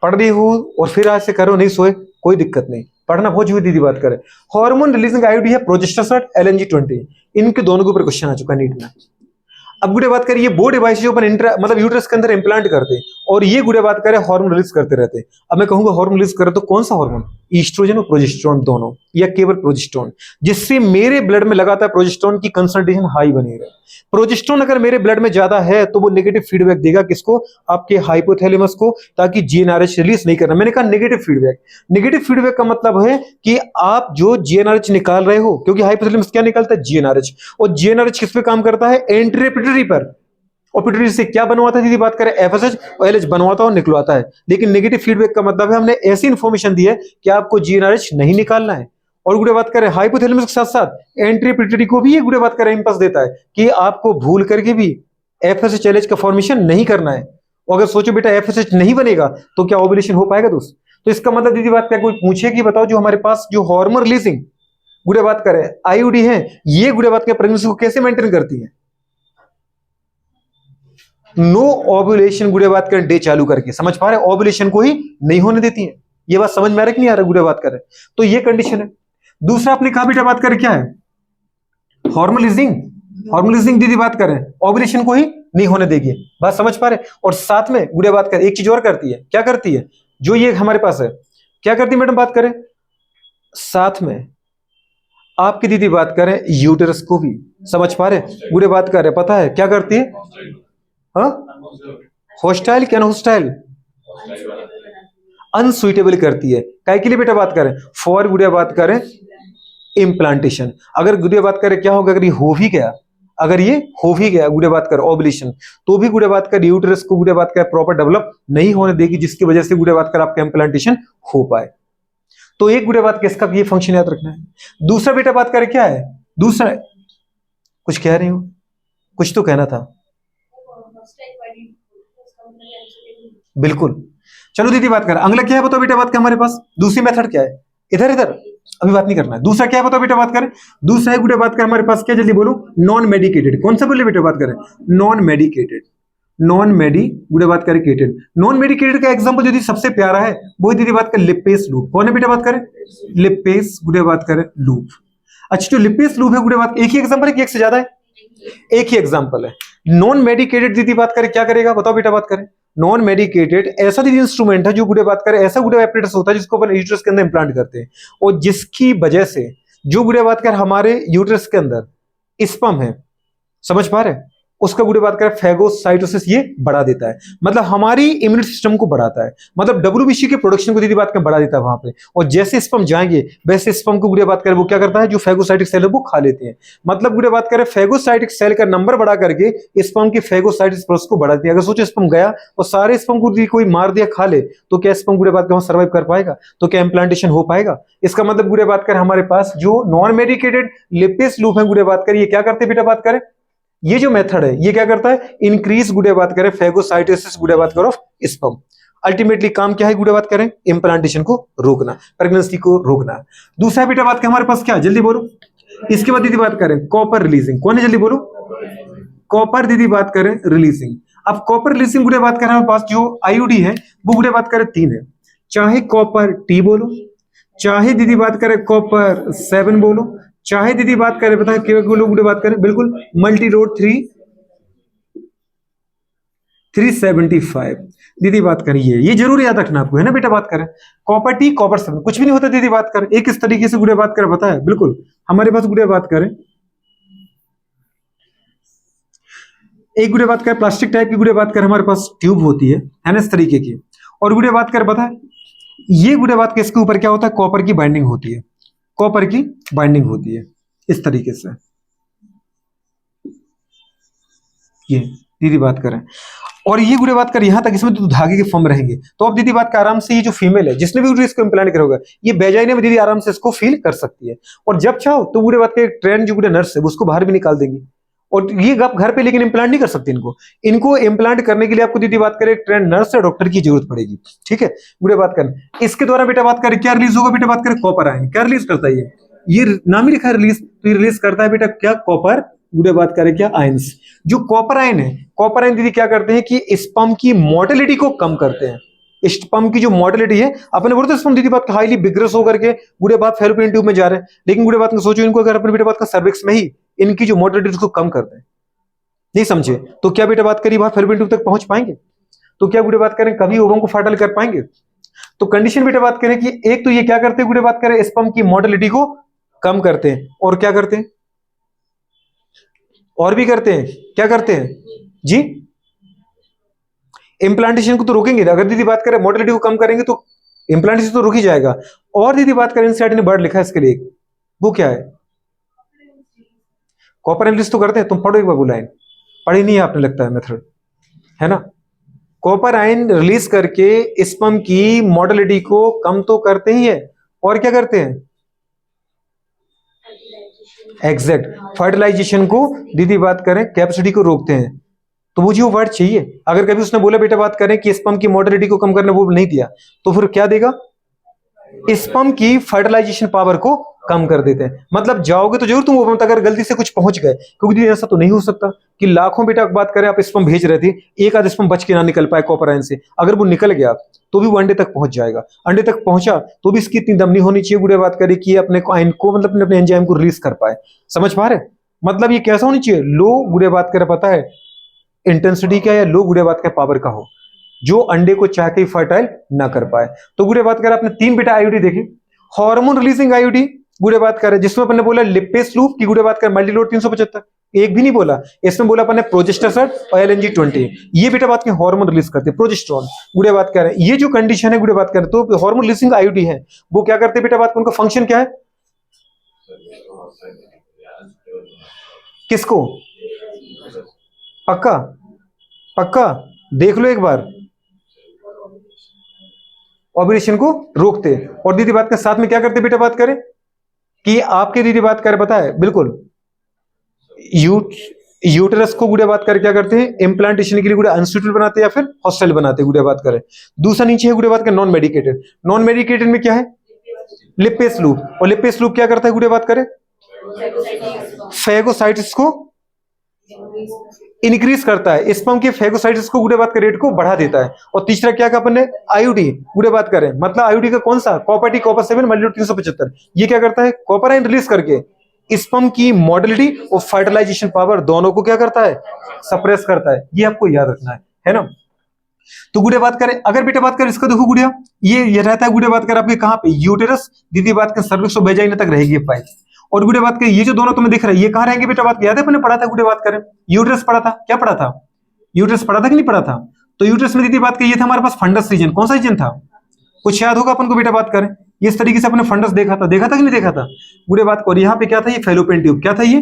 पढ़ रही हो और फिर आज से करो, नहीं सोए कोई दिक्कत नहीं, पढ़ना बहुत जरूरी दीदी बात करें। हार्मोन रिलीजिंग आईयूडी है प्रोजेस्टासाइड LNG-20, इनके दोनों के ऊपर क्वेश्चन आ चुका है नीट में। अब गुड़े बात करें ये वो डिवाइस जो अपन मतलब यूट्रस के अंदर इंप्लांट करते हैं, और ये गुड़े बात करें हार्मोन रिलीज करते रहते हैं। अब मैं कहूंगा हार्मोन रिलीज करे तो कौन सा हार्मोन, ईस्ट्रोजन और प्रोजेस्टेरोन दोनों, या केवल प्रोजेस्टेरोन, जिससे मेरे ब्लड में लगातार प्रोजेस्टेरोन की कंसंट्रेशन हाई बनी रहे। प्रोजेस्टेरोन अगर मेरे ब्लड में ज्यादा है तो वो नेगेटिव फीडबैक देगा किसको, आपके हाइपोथैलेमस को, ताकि जीएनआरएच रिलीज नहीं करना। मैंने कहा नेगेटिव फीडबैक, नेगेटिव फीडबैक का मतलब है कि आप जो जीएनआरएच निकाल रहे हो, क्योंकि हाइपोथैलेमस क्या निकालता है, जीएनआरएच, और जीएनआरएच किस पे काम करता है, एंटीरियर पिट्यूटरी पर, और पिट्यूटरी से क्या बनवाता है दीदी बात करें, एफएसएच और एलएच बनवाता और निकलवाता है। लेकिन नेगेटिव फीडबैक का मतलब है हमने ऐसी इंफॉर्मेशन दी है कि आपको जीएनआरएच नहीं निकालना है। और गुड़े बात करें हाइपोथैलेमस के साथ साथ एंटीरियर पिट्यूटरी को भी ये गुड़े बात करें इंपल्स देता है कि आपको भूल करके भी एफएसएच एलएच का फॉर्मेशन नहीं करना है। और अगर सोचो बेटा एफएसएच नहीं बनेगा तो क्या ओव्यूलेशन हो पाएगा दोस्त, तो इसका मतलब दीदी बात क्या, कोई पूछे कि बताओ जो हमारे पास जो हार्मोन रिलीजिंग गुड़े बात करें आईयूडी है, ये गुड़े बात करें प्रेगनेंसी को कैसे मेंटेन करती है, नो ओव्यूलेशन गुड़े बात करें डे चालू करके, समझ पा रहे, ओव्यूलेशन को ही नहीं होने देती है। ये बात समझ में आ रहा है कि नहीं आ रहा गुड़े बात करें, तो ये कंडीशन है। दूसरा आपने कहा बेटा बात करें क्या है, हार्मोन रिलीजिंग, हार्मोन रिलीजिंग दीदी बात करें ओव्यूलेशन को ही नहीं होने देगी, बात समझ पा रहे। और साथ में गुड़े बात करें एक चीज और करती है, क्या करती है, जो ये हमारे पास है क्या करती है मैडम बात करें, साथ में आपकी दीदी बात करें यूटेरस को भी, समझ पा रहे गुड़े बात कर रहे, पता है क्या करती है, होस्टाइल क्या होस्टाइल, अनसुइटेबल करती है। काय के लिए बेटा बात करें, फॉर गुड़िया बात करें इम्प्लांटेशन। अगर गुड़िया बात करें क्या होगा, अगर ये हो भी गया, अगर ये हो भी गया गुड़िया बात कर ओव्यूलेशन, तो भी गुड़िया बात कर यूटेरस को गुड़िया बात कर प्रॉपर डेवलप नहीं होने देगी, जिसकी वजह से गुड़िया बात कर आपका इम्प्लांटेशन हो पाए। तो एक गुड़िया बात किसका ये फंक्शन याद रखना है। दूसरा बेटा बात करें क्या है, दूसरा कुछ कह रही हूं, कुछ तो कहना था, बिल्कुल। चलो दीदी बात कर, अगला क्या है बताओ बेटा बात का हमारे पास, दूसरी मेथड क्या है, इधर इधर अभी बात नहीं करना है। दूसरा क्या है बताओ बेटा बात करें, दूसरा है बेटा बात कर हमारे पास क्या, जल्दी बोलो, नॉन मेडिकेटेड। कौन सा बोले बेटा बात करें, नॉन मेडिकेटेड, नॉन मेडी गुड़े बात करें केटेड। नॉन मेडिकेटेड का एग्जांपल यदि सबसे प्यारा है वो दीदी बात करें लिपेस लूप। कौन है बेटा बात करें, लिपेस गुड़े बात करें लूप। अच्छा जो लिपेस लूप है गुड़े बात, एक ही एग्जांपल है कि एक से ज्यादा है, एक ही एग्जांपल है। नॉन मेडिकेटेड दीदी बात करें क्या करेगा बताओ बेटा बात करें, नॉन मेडिकेटेड ऐसा दीदी इंस्ट्रूमेंट है जो गुड़े बात करें ऐसा गुड़े एपरेटस होता है जिसको अपन यूट्रस के अंदर इंप्लांट करते हैं, और जिसकी वजह से जो गुड़े बात कर हमारे यूट्रस के अंदर स्पर्म है, समझ पा रहे हैं, उसका गुड़े बात करें फैगोसाइटोसिस ये बढ़ा देता है, मतलब हमारी इम्यूनिटी सिस्टम को बढ़ाता है, मतलब डब्ल्यूबीसी के प्रोडक्शन को दीदी बात करें बढ़ा देता है वहां पे। और जैसे स्पर्म जाएंगे वैसे स्पर्म को गुड़े बात करें वो क्या करता है, जो फैगोसाइटिक सेल है वो खा लेते हैं, मतलब गुड़े बात करें फैगोसाइटिक सेल का नंबर बढ़ा करके स्पर्म की फैगोसाइटिस प्रोसेस को बढ़ा दिया। अगर सोचो स्पर्म गया और सारे स्पर्म को कोई मार दिया खा ले, तो क्या स्पर्म गुड़े बात कर सर्वाइव कर पाएगा? तो क्या इम्प्लांटेशन हो पाएगा? इसका मतलब गुड़े बात कर हमारे पास जो नॉन मेडिकेटेड लिपेस लूप है गुड़े बात कर, ये क्या करते हैं बेटा बात करें, ये जो मेथड है ये क्या करता है, इंक्रीज गुड़े बात करें फैगोसाइटोसिस गुड़े बात करो ऑफ स्पर्म। अल्टीमेटली काम क्या है गुड़े बात करें, इम्प्लांटेशन को रोकना, प्रेगनेंसी को रोकना। दूसरा बेटा बात करें हमारे पास क्या, जल्दी बोलो। इसके बाद दीदी बात करें कॉपर रिलीजिंग, कौन है जल्दी बोलो, कॉपर दीदी बात करें रिलीजिंग। अब कॉपर रिलीजिंग गुड़े बात करें हमारे पास जो आईयूडी है वो गुड़े बात करें 3 है, चाहे कॉपर टी बोलो, चाहे दीदी बात करें कॉपर 7 बोलो, चाहे दीदी बात करें बताए केवल लोग बात करें बिल्कुल मल्टी रोड 375 दीदी बात करिए, ये जरूर याद रखना आपको, है ना बेटा बात करें कॉपर टी कॉपर 7 कुछ भी नहीं होता दीदी बात करें। एक इस तरीके से गुड़े बात करें बताए बिल्कुल हमारे पास गुड़े बात करें, एक गुड़े बात करें प्लास्टिक टाइप की गुड़े बात करें हमारे पास ट्यूब होती है ना इस तरीके की, और गुड़े बात करें बताए ये गुड़े बात के इसके ऊपर क्या होता है, कॉपर की बाइंडिंग होती है, कॉपर की बाइंडिंग होती है इस तरीके से, ये दीदी बात करें। और ये गुड़े बात कर यहां तक इसमें तो धागे के फॉर्म रहेंगे, तो अब दीदी बात का आराम से ये जो फीमेल है जिसने भी इसको इम्प्लांट करोगे ये बेजाइने में दीदी आराम से इसको फील कर सकती है, और जब चाहो तो गुड़े बात के ट्रेन जो गुड़े नर्स है उसको बाहर भी निकाल देंगी, और ये घर पे लेकिन इम्प्लांट नहीं कर सकते इनको इम्प्लांट करने के लिए आपको दीदी बात करें ट्रेन नर्स या डॉक्टर की जरूरत पड़ेगी, ठीक है। गुड़े बात करें इसके द्वारा बेटा बात करें क्या रिलीज होगा, बेटा बात करें कॉपर आयन, क्या रिलीज करता है ये नाम ही लिखा है रिलीज, तो ये रिलीज करता है बेटा क्या, कॉपर गुड़े बात करें क्या आयंस। जो कॉपर आयन है, कॉपर आयन दीदी क्या करते हैं कि स्पर्म की मोटिलिटी को कम करते हैं, स्पर्म की जो मोटिलिटी है अपने बोलते स्पर्म दीदी बात हाईली बिग्रेस होकर के गुड़े बात फैलोपियन ट्यूब में जा रहे हैं, लेकिन गुड़े बात सोचो इनको अगर अपने बेटा बात का सर्विक्स में ही इनकी जो मोटिलिटी उसको कम कर दें, नहीं समझे तो क्या बेटा बात करी वहां फैलोपियन ट्यूब तक पहुंच पाएंगे, तो क्या गुड़े बात करें कभी ओवम को फर्टाइल कर पाएंगे। तो कंडीशन बेटा बात करें कि एक तो ये क्या करते हैं गुड़े बात करें स्पर्म की मोटिलिटी को कम करते हैं, और क्या करते हैं और भी करते हैं, क्या करते हैं जी, इंप्लांटेशन को तो रोकेंगे, अगर दीदी बात करें मोटिलिटी को कम करेंगे तो इंप्लांटेशन तो रुक ही जाएगा। और दीदी बात करें इनसाइड ने वर्ड लिखा है इसके लिए, वो क्या है, कॉपर एनालिसिस तो करते हैं, तुम पढ़ो एक बार वो लाइन, पढ़ी नहीं है आपने लगता है मेथड, है ना। कॉपर आयन रिलीज करके स्पर्म की मोटिलिटी को कम तो करते ही है, और क्या करते हैं, एग्जैक्ट फर्टिलाइजेशन को दीदी बात करें कैपेसिटी को रोकते हैं। तो मुझे वो वर्ड चाहिए, अगर कभी उसने बोला बेटा बात करें कि स्पर्म की मोटिलिटी को कम करने वो नहीं दिया तो फिर क्या देगा, स्पर्म की फर्टिलाइजेशन पावर को कम कर देते हैं। मतलब जाओगे तो जरूर तुम वो, अगर गलती से कुछ पहुंच गए, क्योंकि ऐसा तो नहीं हो सकता कि लाखों बेटा बात करें आप स्पर्म भेज रहे थे, एक आध स्पर्म बच के ना निकल पाए कॉपर आयन से, अगर वो निकल गया तो भी वो अंडे तक पहुंच जाएगा, अंडे तक पहुंचा तो भी इसकी इतनी दम नहीं होनी चाहिए गुड़े बात करें कि अपने आयन को मतलब अपने एंजाइम को रिलीज कर पाए, समझ पा रहे। मतलब ये कैसा होनी चाहिए, लो गुड़े बात करें पता है इंटेंसिटी क्या, या लो गुड़े बात का पावर का हो, जो अंडे को चाह के फर्टाइल ना कर पाए। तो गुड़े बात करें आपने 3 बेटा आईयूडी देखे, हार्मोन रिलीजिंग आईयूडी गुड़े बात करें जिसमें अपन ने बोला लिपेस लूप की गुड़े बात करें मल्टीलोड 375, एक भी नहीं बोला इसमें, बोला अपन ने प्रोजेस्टेरोन और LNG-20, ये बेटा बात के हार्मोन रिलीज करते हैं, प्रोजेस्टेरोन गुड़े बात करें, ये जो कंडीशन है गुड़े बात करें तो हार्मोन रिलीजिंग आईयूडी है वो क्या करते हैं बेटा बात, उनका फंक्शन क्या है, किसको, पक्का पक्का देख लो एक बार, ओव्यूलेशन को रोकते। और दीदी बात के साथ में क्या करते बेटा बात करें कि आपके दीदी बात करें पता है बिल्कुल यूटेरस को गुड़े बात करें क्या करते हैं, इम्प्लांटेशन के लिए गुड़े अनसुटेबल बनाते हैं या फिर हॉस्टाइल बनाते हैं गुड़े बात करें। दूसरा नीचे है गुड़े बात करें नॉन मेडिकेटेड, नॉन मेडिकेटेड में क्या है लिपेस लूप, और लिपेस लूप क्या करता है गुड़े बात करें, फैगोसाइटिस को इंक्रीज करता है, स्पर्म के फैगोसाइटिस को गुड़े बात के रेट को बढ़ा देता है। और तीसरा क्या का अपन ने आईयूडी गुड़े बात करें, मतलब आईयूडी का कौन सा, कॉपर टी कॉपर 7 मल्टीलोड 375, ये क्या करता है कॉपर आयन रिलीज करके स्पर्म की मोटिलिटी और फर्टिलाइजेशन पावर दोनों को क्या करता है, सप्रेस करता है, ये आपको याद रखना है ना। तो गुड़िया बात करें, अगर बेटा बात करें इसका, देखो गुड़िया ये रहता है गुड़िया बात करें आपके कहाँ पे, यूटेरस, दीदी बात करें सर्विक्स और वेजाइना तक रहेगी ये पाइप। और गुड़िया बात करें ये जो दोनों तुम्हें दिख रहा है ये कहाँ रहेंगे बेटा, बात याद है मैंने पढ़ा था गुड़िया बात करें, यूटेरस पढ़ा था, क्या पढ़ा था, यूटेरस पढ़ा था कि नहीं पढ़ा था। तो यूटेरस में दीदी बात करें ये था हमारे पास फंडस रीजन, कौन सा रीजन था, कुछ याद होगा अपन को बेटा बात करें, इस तरीके से अपने फंडस देखा था कि नहीं देखा था गुड़े बात को। और यहाँ पे क्या था, ये फैलोपियन ट्यूब, क्या था ये,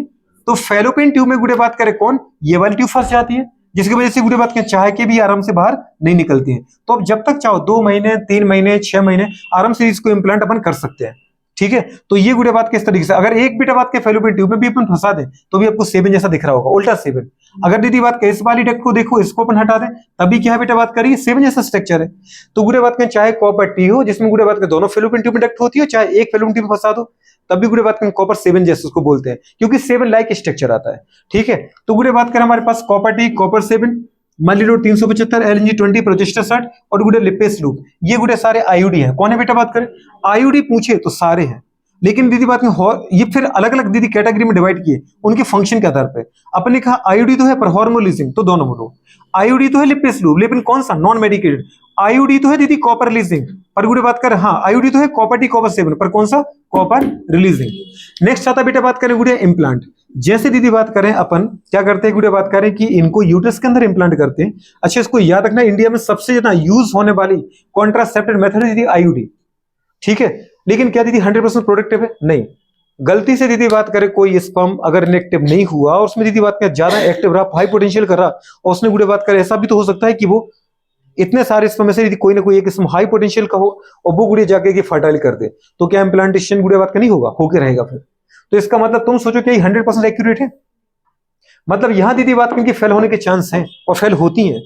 तो फैलोपियन ट्यूब में गुड़े बात करें कौन, ये वाली ट्यूब फंस जाती है, जिसकी वजह से गुड़े बात करें चाह के भी आराम से बाहर नहीं निकलती है। तो अब जब तक चाहो 2 महीने 3 महीने 6 महीने आराम से इसको इम्प्लांट अपन कर सकते हैं, ठीक है। तो ये गुड़े बात किस तरीके से, अगर एक बेटा बात के फैलोपियन ट्यूब में भी अपन फंसा दें तो भी आपको सेवन जैसा दिख रहा होगा, उल्टा सेवन। अगर दीदी बात के इस वाली डक्ट को देखो, इसको अपन हटा दें तभी क्या है बेटा बात करिए, सेवन जैसा स्ट्रक्चर है। तो गुड़े बात करें चाहे कॉपर टी हो जिसमें गुड़े बात के दोनों फैलोपियन ट्यूब में डक्ट होती है, चाहे एक फैलोपियन ट्यूब में फंसा दो तब भी गुड़े बात करें कॉपर सेवन जैसे उसको बोलते हैं, क्योंकि सेवन लाइक स्ट्रक्चर आता है, ठीक है। तो गुड़े बात करें हमारे पास कॉपर टी, कॉपर सेवन, मालिडोर 375, एलएनजी 20, प्रोजेस्टर 60 और गुड़े लिपेस लूप, ये गुड़े सारे आईयूडी हैं। कौन है बेटा बात करें, आईयूडी पूछे तो सारे हैं, लेकिन दीदी बात में ये फिर अलग अलग दीदी कैटेगरी में डिवाइड किए उनके फंक्शन के आधार पे। अपन ने कहा आईयूडी तो है पर हार्मोन रिलीजिंग, तो दोनों बोलो, आईयूडी तो है लिपेस लूप, लेकिन कौन सा, नॉन मेडिकेटेड। आईयूडी तो है दीदी कॉपर रिलीजिंग, पर गुड़े बात करें, हाँ आईयूडी तो है कॉपर टी कॉपर 7, पर कौन सा, कॉपर रिलीजिंग। नेक्स्ट आता बेटा बात करें गुड़िया इम्प्लांट। जैसे दीदी बात करें अपन क्या करते हैं गुड़िया बात करें कि इनको यूट्रस के अंदर इम्प्लांट करते हैं। अच्छा इसको याद रखना, इंडिया में सबसे ज्यादा यूज होने वाली कॉन्ट्रासेप्टिव मेथड है दीदी आईयूडी, ठीक है। लेकिन क्या दीदी 100% प्रोडक्टिव है, नहीं। गलती से दीदी बात करें कोई स्पर्म अगर इनएक्टिव नहीं हुआ और उसमें दीदी बात करें ज्यादा एक्टिव रहा, हाई पोटेंशियल कर रहा, और उसने गुड़े बात करें ऐसा भी तो हो सकता है कि वो इतने सारे स्पर्म में से यदि कोई ना कोई एक स्पर्म हाई पोटेंशियल का हो और वो गुड़े जाके कि फर्टाइल कर दे, तो क्या इम्प्लांटेशन गुड़े बात का नहीं होगा, होके रहेगा फिर। तो इसका मतलब तुम सोचो क्या 100% एक्यूरेट है, मतलब यहां दीदी बात करें कि फेल होने के चांस हैं और फेल होती हैं,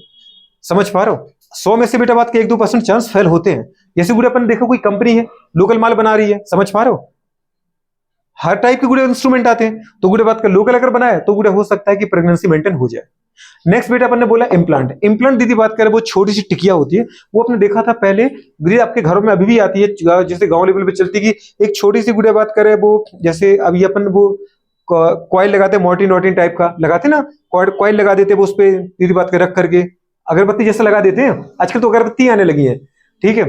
समझ पा रहे हो। 100 में से बेटा बात के 1-2% चांस फेल होते हैं। जैसे गुड़े अपन देखो कोई कंपनी है लोकल माल बना रही है, समझ पा रहे हो, हर टाइप के गुड़े इंस्ट्रूमेंट आते हैं, तो गुड़े बात का लोकल अगर बनाए तो गुड़े हो सकता है कि प्रेगनेंसी मेंटेन हो जाए। नेक्स्ट बेटा अपन ने बोला इम्प्लांट। इम्प्लांट दीदी बात करें वो छोटी सी टिकिया होती है, वो आपने देखा था पहले, दीदी आपके घरों में अभी भी आती है, जैसे गांव लेवल पे चलती है कि एक छोटी सी गुड़े बात करें वो, जैसे अभी अपन वो कॉइल लगाते हैं मोर्टिन वोर्टिन टाइप का लगाते ना, कॉइल लगा देते हैं वो उस पर दीदी बात कर रख करके अगरबत्ती जैसा लगा देते हैं, आजकल तो अगरबत्ती आने लगी है, ठीक है,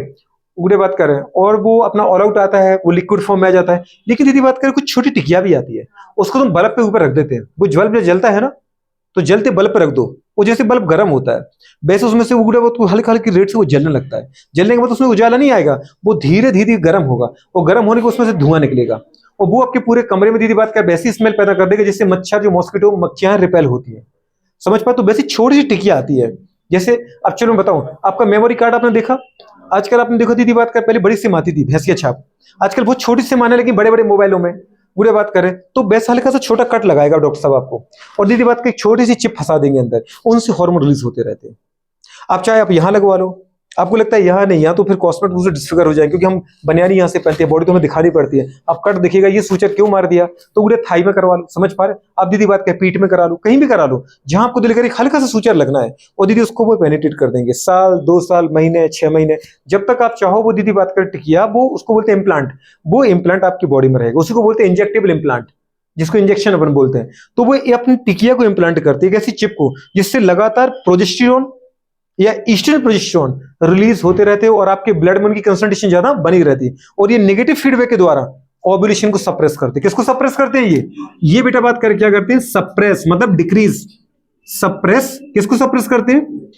उगड़े बात कर रहे हैं। और वो अपना ऑल आउट आता है, वो लिक्विड फॉर्म में आ जाता है। लेकिन दीदी बात करें कुछ छोटी टिकिया भी आती है, उसको तुम बल्ब पे ऊपर रख देते हैं, वो बल्ब जब जलता है ना तो जलते बल्ब पे रख दो, वो जैसे बल्ब गर्म होता है वैसे उसमें से उगड़े वो हल्का हल्की रेट से वो जलने लगता है। जलने के बाद उसमें उजाला नहीं आएगा, वो धीरे धीरे गर्म होगा, वो गर्म होने के उसमें से धुआं निकलेगा और वो आपके पूरे कमरे में दीदी बात कर वैसी स्मेल पैदा कर देगा जिससे मच्छर जो मॉस्किटो मक्खियां रिपेल होती है, समझ पाए। तो वैसी छोटी सी टिकिया आती है। जैसे अब चलो मैं बताऊं, आपका मेमोरी कार्ड आपने देखा, आजकल आपने देखो दीदी बात कर, पहले बड़ी सिम आती थी भैंसिया छाप, आजकल बहुत छोटी सिम आने लगी बड़े बड़े मोबाइलों में। बुरे बात करें तो वैसा हल्का सा छोटा कट लगाएगा डॉक्टर साहब आपको, और दीदी बात की एक छोटी सी चिप फंसा देंगे अंदर, उनसे हार्मोन रिलीज होते रहते हैं। आप चाहे आप यहाँ लगवा लो, आपको लगता है यहाँ नहीं, यहाँ तो फिर कॉस्मेटिक रूप से डिस्फिगर हो जाएंगे क्योंकि हम बनियानी यहाँ से पहनते हैं, बॉडी तो हमें दिखानी पड़ती है। आप कट दिखेगा ये सूचर क्यों मार दिया, तो पूरे थाई में करवा लो, समझ पा रहे। आप दीदी बात करें पीठ में करा लो, कहीं भी करा लो, जहां आपको दिल करे हल्का सा सूचर लगना है, और दीदी उसको वो पेनिट्रेट कर देंगे, साल 2 साल महीने 6 महीने जब तक आप चाहो। वो दीदी बात करें टिकिया, वो उसको बोलते हैं इम्प्लांट, वो इम्प्लांट आपकी बॉडी में रहेगा, उसी को बोलते हैं इंजेक्टेबल इम्प्लांट, जिसको इंजेक्शन अपन बोलते हैं। तो वो अपनी टिकिया को इम्प्लांट करती है, एक ऐसी चिप को जिससे लगातार प्रोजेस्टेरोन या ईस्ट्रोजन प्रोजेस्टेरोन रिलीज होते रहते हैं और आपके ब्लड में उनकी कंसंट्रेशन ज्यादा बनी रहती है, और ये नेगेटिव फीडबैक के द्वारा ओव्यूलेशन को सप्रेस करते हैं। किसको सप्रेस करते हैं ये बेटा बात कर क्या करते हैं, सप्रेस मतलब डिक्रीज, सप्रेस किसको सप्रेस करते हैं,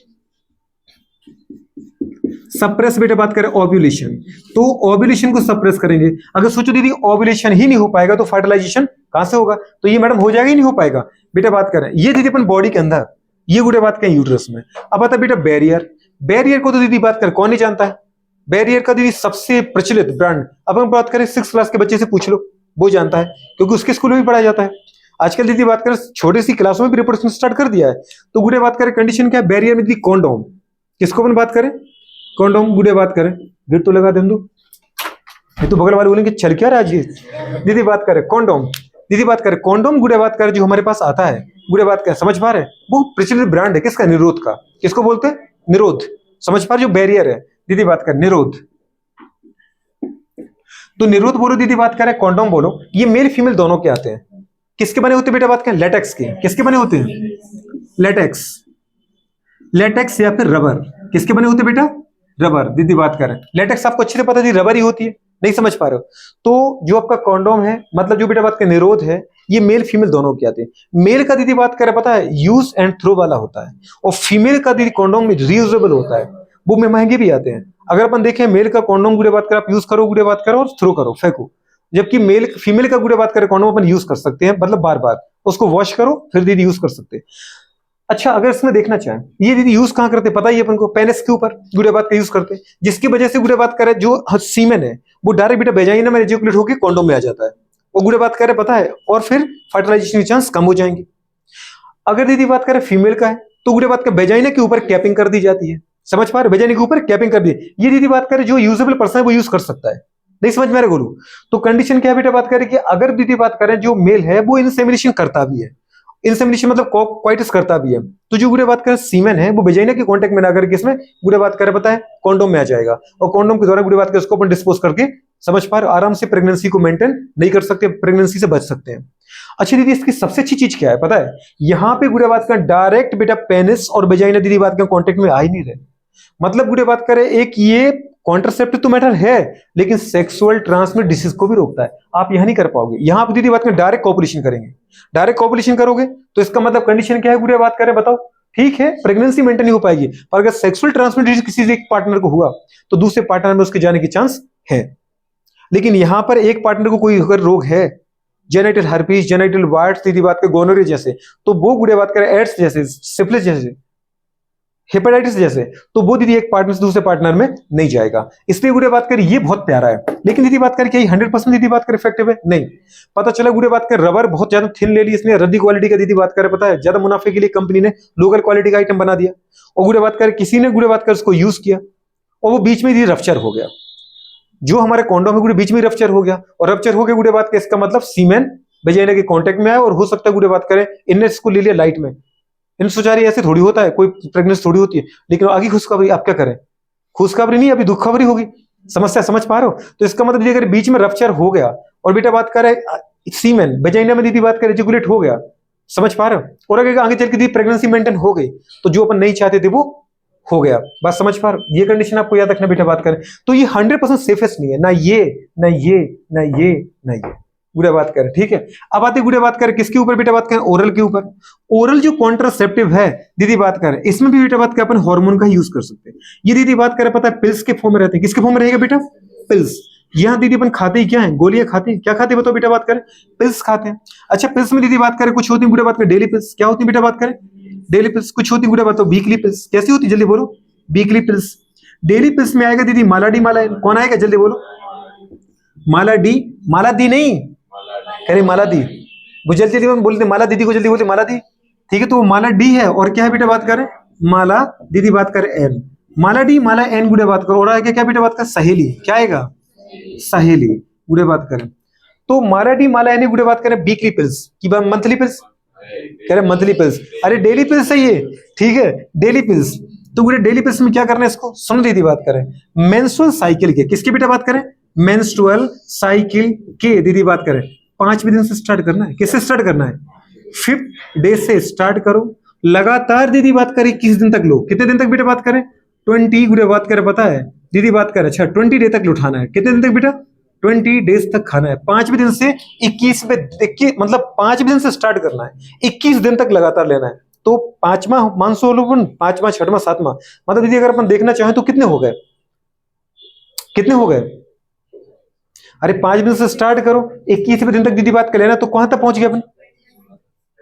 सप्रेस बेटा बात करें ओव्यूलेशन, तो ओव्यूलेशन को सप्रेस करेंगे। अगर सोचो दीदी ओव्यूलेशन ही नहीं हो पाएगा तो फर्टिलाइजेशन कहां से होगा, तो ये मैडम हो जाएगा ही नहीं हो पाएगा। बेटा बात करें ये दीदी अपन बॉडी के अंदर, ये गुड़े बात करें यूट्रस में। अब आता बेटा बैरियर, बैरियर को तो दीदी बात कर कौन नहीं जानता है, बैरियर का दीदी सबसे प्रचलित ब्रांड अब हम बात करें 6 क्लास के बच्चे से पूछ लो, वो जानता है क्योंकि उसके स्कूल में भी पढ़ाया जाता है। आजकल दीदी बात करें छोटी सी क्लासों में भी रिपोर्टेशन स्टार्ट कर दिया है। तो गुड़े बात करें कंडीशन क्या है बैरियर में दीदी, कॉन्डोम, किसको अपन बात करें, कॉन्डोम गुड़े बात करें, गिर तो लगा दे दो, ये तो बगल वाले बोलेंगे चल क्या राजी। दीदी बात करें कॉन्डोम, दीदी बात करें कॉन्डोम गुड़े बात करें जो हमारे पास आता है, गुड़े बात करें समझ पा रहे, वो प्रचलित ब्रांड है किसका, निरोध का। किसको बोलते हैं, निरोध, समझ पा रहे, जो बैरियर है दीदी बात करें निरोध। तो निरोध बोलो दीदी बात करें, कॉन्डोम बोलो, ये मेल फीमेल दोनों के आते हैं। किसके बने होते हैं बेटा बात करें, लेटेक्स के। किसके बने होते हैं, लेटेक्स, लेटेक्स या फिर रबर, किसके बने होते बेटा? रबर। दीदी बात करें लेटेक्स आपको अच्छे से पता थी रबर ही होती है, नहीं समझ पा रहे हो? तो जो आपका कॉन्डोम है, मतलब जो बेटा बात का निरोध है, ये मेल फीमेल दोनों के आते हैं। मेल का दीदी बात करें पता है यूज एंड थ्रो वाला होता है, और फीमेल का दीदी कॉन्डोम रीयूजेबल होता है, वो में महंगे भी आते हैं। अगर अपन देखें मेल का कॉन्डोम गुड़े बात करें आप यूज करो, गुड़े बात करो और थ्रो करो, फेंको। जबकि मेल फीमेल का गुड़े बात करें कॉन्डोम अपन यूज कर सकते हैं, मतलब बार बार उसको वॉश करो फिर दीदी यूज कर सकते हैं। अच्छा अगर इसमें देखना चाहें, ये दीदी यूज कहां करते पता ही अपन को, पेनिस के ऊपर गुड़े बात का यूज करते हैं, जिसकी वजह से गुड़े बात करें जो सीमेन है वो डायरेक्ट बेटा वेजाइना में रेजिकुलेट होकर कॉन्डोम में आ जाता है, वो गुड़े बात करें पता है, और फिर फर्टिलाइजेशन के चांस कम हो जाएंगे। अगर दीदी बात करें फीमेल का है तो गुड़े बात का वेजाइना के ऊपर कैपिंग कर दी जाती है, समझ पा रहे, वेजाइना के ऊपर कैपिंग कर दी। ये दीदी बात करें जो यूजेबल पर्सन है वो यूज कर सकता है, नहीं समझ में आ रहा बोलू? तो कंडीशन क्या है बेटा बात करें कि अगर दीदी बात करें जो मेल है वो इनसेमिनेशन करता भी है, इनसेमिनेशन मतलब क्वाइटस करता भी है, तो जो गुड़े बात करें सीमेन है वो वेजाइना के कांटेक्ट में ना करके इसमें गुड़े बात करें पता है कॉन्डोम में आ जाएगा, और कॉन्डोम के द्वारा गुड़े बात करें उसको अपन डिस्पोज करके समझ पा रहे आराम से प्रेगनेंसी को मेंटेन नहीं कर सकते, प्रेगनेंसी से बच सकते हैं। अच्छा दीदी इसकी सबसे अच्छी चीज क्या है पता है, यहां पे गुड़े बात करें डायरेक्ट बेटा पेनिस और वेजाइना दीदी बात करें कांटेक्ट में आ ही नहीं रहे, मतलब गुड़े बात करें एक ये कॉन्ट्रासेप्टिव तो मैटर है लेकिन सेक्सुअल ट्रांसमिट डिसीज को भी रोकता है, आप यहां नहीं कर पाओगे। यहां पर दीदी बात करें डायरेक्ट कॉपुलेशन करेंगे, डायरेक्ट कॉपुलेशन करोगे तो इसका मतलब कंडीशन क्या है गुड़े बात करें बताओ, ठीक है प्रेगनेंसी मेंटेन नहीं हो पाएगी, पर अगर सेक्सुअल ट्रांसमिट डिसीज किसी एक पार्टनर को हुआ तो दूसरे पार्टनर में उसके जाने की चांस है। लेकिन यहां पर एक पार्टनर को कोई अगर रोग है, जेनेटल हर्पीस, जेनेटल वार्ड्स, दीदी बात करें गोनोरिया जैसे, तो वो गुड़े बात करें एड्स जैसे, सिफिलिस जैसे, हेपेटाइटिस जैसे, तो वो दीदी एक पार्टनर से दूसरे पार्टनर में नहीं जाएगा। इसलिए गुड़े बात करें ये बहुत प्यारा है, लेकिन दीदी बात करें क्या 100% दीदी बात करें इफेक्टिव है? नहीं। पता चला गुड़े बात करें रबर बहुत ज्यादा थिन ले ली इसने, रद्दी क्वालिटी का दीदी बात करें पता है ज्यादा मुनाफे के लिए कंपनी ने लोकल क्वालिटी का आइटम बना दिया, और गुड़े बात करें किसी ने गुड़े बात कर उसको यूज किया और वो बीच में दीदी रफ्चर हो गया, जो हमारे कॉन्डोम है गुड़े बीच में रफ्चर हो गया, और रफ्चर हो गया गुड़े बात का इसका मतलब सीमेन वेजाइना के कांटेक्ट में आया, और हो सकता है गुड़े बात करें इनने इसको ले लिया लाइट में, इन सुचारी ऐसे थोड़ी होता है, कोई प्रेगनेंसी थोड़ी होती है, लेकिन आगे खुशखबरी आप क्या करें, खुशखबरी नहीं अभी दुखखबरी होगी, समस्या समझ पा रहे हो? तो इसका मतलब अगर बीच में रफ्चर हो गया और बेटा बात करे सीमेन वेजाइना में दीदी बात करे रेगुलेट हो गया, समझ पा रहे हो, और अगर आगे चल के दीदी प्रेगनेंसी मेंटेन हो गई तो जो अपन नहीं चाहते थे वो हो गया, बात समझ पा रहे हो? ये कंडीशन आपको याद रखना बेटा बात करें तो ये 100% सेफेस्ट नहीं है, ना ये ना ये ना ये ना ये, गुड़े बात करें ठीक है। अब आते गुड़े बात करें किसके ऊपर बेटा बात करें, ओरल के ऊपर। ओरल जो कॉन्ट्रासेप्टिव है दीदी बात करें इसमें भी बेटा बात करें अपन हार्मोन का यूज कर सकते हैं। ये दीदी बात करें पता है पिल्स के फॉर्म में रहते हैं, किसके फॉर्म में रहेगा बेटा, पिल्स। यहां दीदी अपन खाते ही क्या है, गोलियां खाते हैं, क्या खाते हैं बताओ बेटा बात करें, पिल्स खाते हैं। अच्छा पिल्स में दीदी बात करें कुछ होती है गुड़े बात करें डेली पिल्स, क्या होती है बेटा बात करें डेली पिल्स, कुछ होती है गुड़े बात वीकली पिल्स, कैसी होती है जल्दी बोलो, वीकली पिल्स। डेली पिल्स में आएगा दीदी माला डी माला, कौन आएगा जल्दी बोलो, माला डी, माला दी नहीं कह रही माला दी, वो जल्दी जल्दी बोलते माला दीदी को, जल्दी बोलते माला दी, ठीक है। तो वो माला डी है और क्या है बेटा बात करें, माला दीदी बात करें एन, माला डी माला एन गुड़े बात करो, और आगे क्या बेटा बात कर सहेली, क्या आएगा सहेली गुड़े बात करें। तो माला डी माला एन गुड़े बात करें वीकली पिल्स की बात, मंथली पिल्स कह रहे मंथली पिल्स, अरे डेली पिल्स सही है ठीक है डेली पिल्स। तो गुड़े डेली पिल्स में क्या करना है इसको सुनो दीदी बात करें, मेंस्ट्रुअल साइकिल के, किसकी बेटा बात करें मेंस्ट्रुअल साइकिल के दीदी बात करें 5वें दिन से स्टार्ट करना है, किससे स्टार्ट करना है 5th डे से स्टार्ट करो, लगातार दीदी बात करें 21 दिन तक लो, कितने दिन तक बेटा बात करें 20 गुड़े बात करें पता है दीदी बात करें, अच्छा 20 डे तक उठाना है, कितने दिन तक बेटा 20 डेज तक खाना है, 5वें दिन से 21वें, मतलब 5वें दिन से स्टार्ट करना है 21 दिन तक लगातार लेना है। तो 5वां मानसोलोपन, 5वां 6वां 7वां, मतलब दीदी अगर अपन देखना चाहें तो कितने हो गए, कितने हो गए, अरे 5 दिन से स्टार्ट करो 21वें दिन तक दीदी बात कर लेना, तो कहां तक पहुंच गए अपन,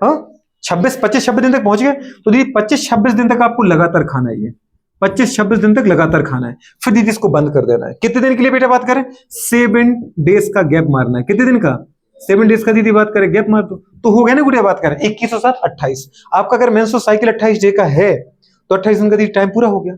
हाँ 25-26 दिन तक पहुंच गए। तो दीदी 25-26 दिन तक आपको लगातार खाना है, ये 25-26 दिन तक लगातार खाना है, फिर दीदी इसको बंद कर देना है। कितने दिन के लिए बेटा बात करें 7 डेज का गैप मारना है, कितने दिन का 7 डेज का दीदी बात करें गैप मार दो, तो हो गया ना गुड़िया बात करें 21 और 7 28, आपका अगर मेंस्ट्रुअल साइकिल 28 डे का है तो 28 दिन का दीदी टाइम पूरा हो गया।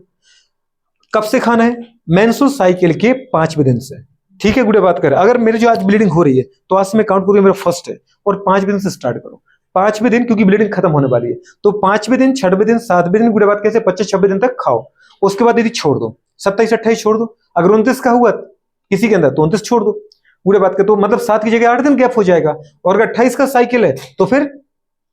कब से खाना है मेंस्ट्रुअल साइकिल के 5वें दिन से, ठीक है गुड़े बात करें। अगर मेरी जो आज ब्लीडिंग हो रही है तो आज से मैं काउंट करूंगा मेरा फर्स्ट है, और 5वें दिन से स्टार्ट करो, 5वें दिन क्योंकि ब्लीडिंग खत्म होने वाली है, तो 5वें दिन 6वें दिन 7वें दिन गुड़े बात कैसे 25-26 दिन तक खाओ, उसके बाद दीदी छोड़ दो 27-28 छोड़ दो, अगर 29 का हुआ किसी के अंदर तो 29 छोड़ दो गुड़े बात का, तो मतलब 7 की जगह 8 दिन गैप हो जाएगा, और अगर 28 का साइकिल है तो फिर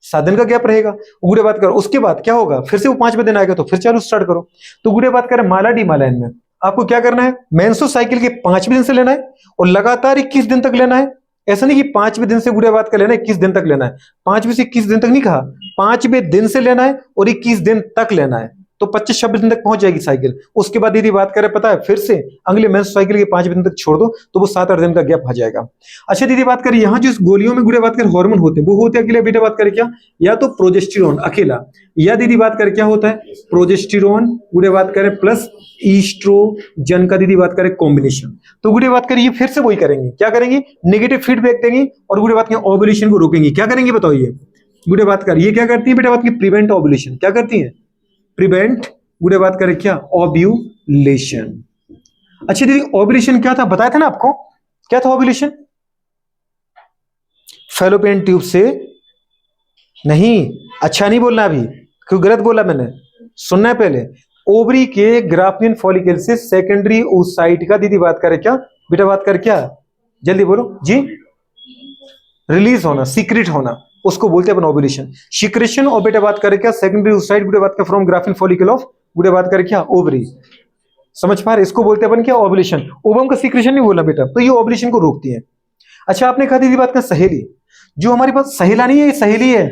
7 दिन का गैप रहेगा। गुड़े बात करो उसके बाद क्या होगा, फिर से वो 5वें दिन आएगा तो फिर चालू स्टार्ट करो। तो गुड़े बात करें माला डी माला एन में आपको क्या करना है, मेंस्ट्रुअल साइकिल के 5वें दिन से लेना है और लगातार 21 दिन तक लेना है। ऐसा नहीं कि 5वें दिन से गुड़े बात कर लेना है 21 दिन तक लेना है, 5वें से 21 दिन तक नहीं कहा, 5वें दिन से लेना है और 21 दिन तक लेना है, तो 25-26 दिन तक पहुंच जाएगी साइकिल। उसके बाद दीदी बात करें पता है फिर से अगले मेंस्ट्रुअल साइकिल के 5वें दिन तक छोड़ दो तो वो 7-8 दिन का गैप आ जाएगा। अच्छा दीदी बात करें यहाँ जो इस गोलियों में गुड़े बात करें हार्मोन होते हैं वो होते हैं अकेले, बेटा बात करें क्या, या तो प्रोजेस्टेरोन अकेला, या दीदी बात करें क्या होता है प्रोजेस्टेरोन गुड़े बात करें प्लस ईस्ट्रोजन का दीदी बात करें कॉम्बिनेशन। तो गुड़े बात करें ये फिर से वही करेंगे, क्या करेंगे, नेगेटिव फीडबैक देंगे और गुड़े बात करें ओव्यूलेशन को रोकेंगे। क्या करेंगे बताओ ये गुड़े बात कर, ये क्या करती है बेटा बात की प्रिवेंट ओव्यूलेशन, क्या करती है प्रिवेंट गुड़े बात करें क्या ओव्यूलेशन। अच्छा दीदी ओव्यूलेशन क्या था बताया था ना आपको, क्या था ओव्यूलेशन, फैलोपियन ट्यूब से नहीं, अच्छा नहीं बोलना अभी क्यों गलत बोला मैंने, सुनना है पहले, ओवरी के ग्राफियन फॉलिकल से सेकेंडरी oocyte का दीदी बात करें क्या बेटा बात कर क्या, जल्दी बोलो जी, रिलीज होना सीक्रेट होना उसको बोलते हैं अपन ओव्यूलेशन। सीक्रेशन और बेटा बात करें क्या सेकेंडरी oocyte गुड़े बात कर फ्रॉम ग्राफियन फॉलिकल ऑफ गुड़े बात करें क्या ओवरी, समझ पा रहे, इसको बोलते हैं अपन क्या ओव्यूलेशन। ओवम का सीक्रेशन नहीं बोला बेटा, तो ये ओव्यूलेशन को रोकती है। अच्छा आपने कहा दीदी बात का सहेली, जो हमारे पास सहेला नहीं है ये सहेली है,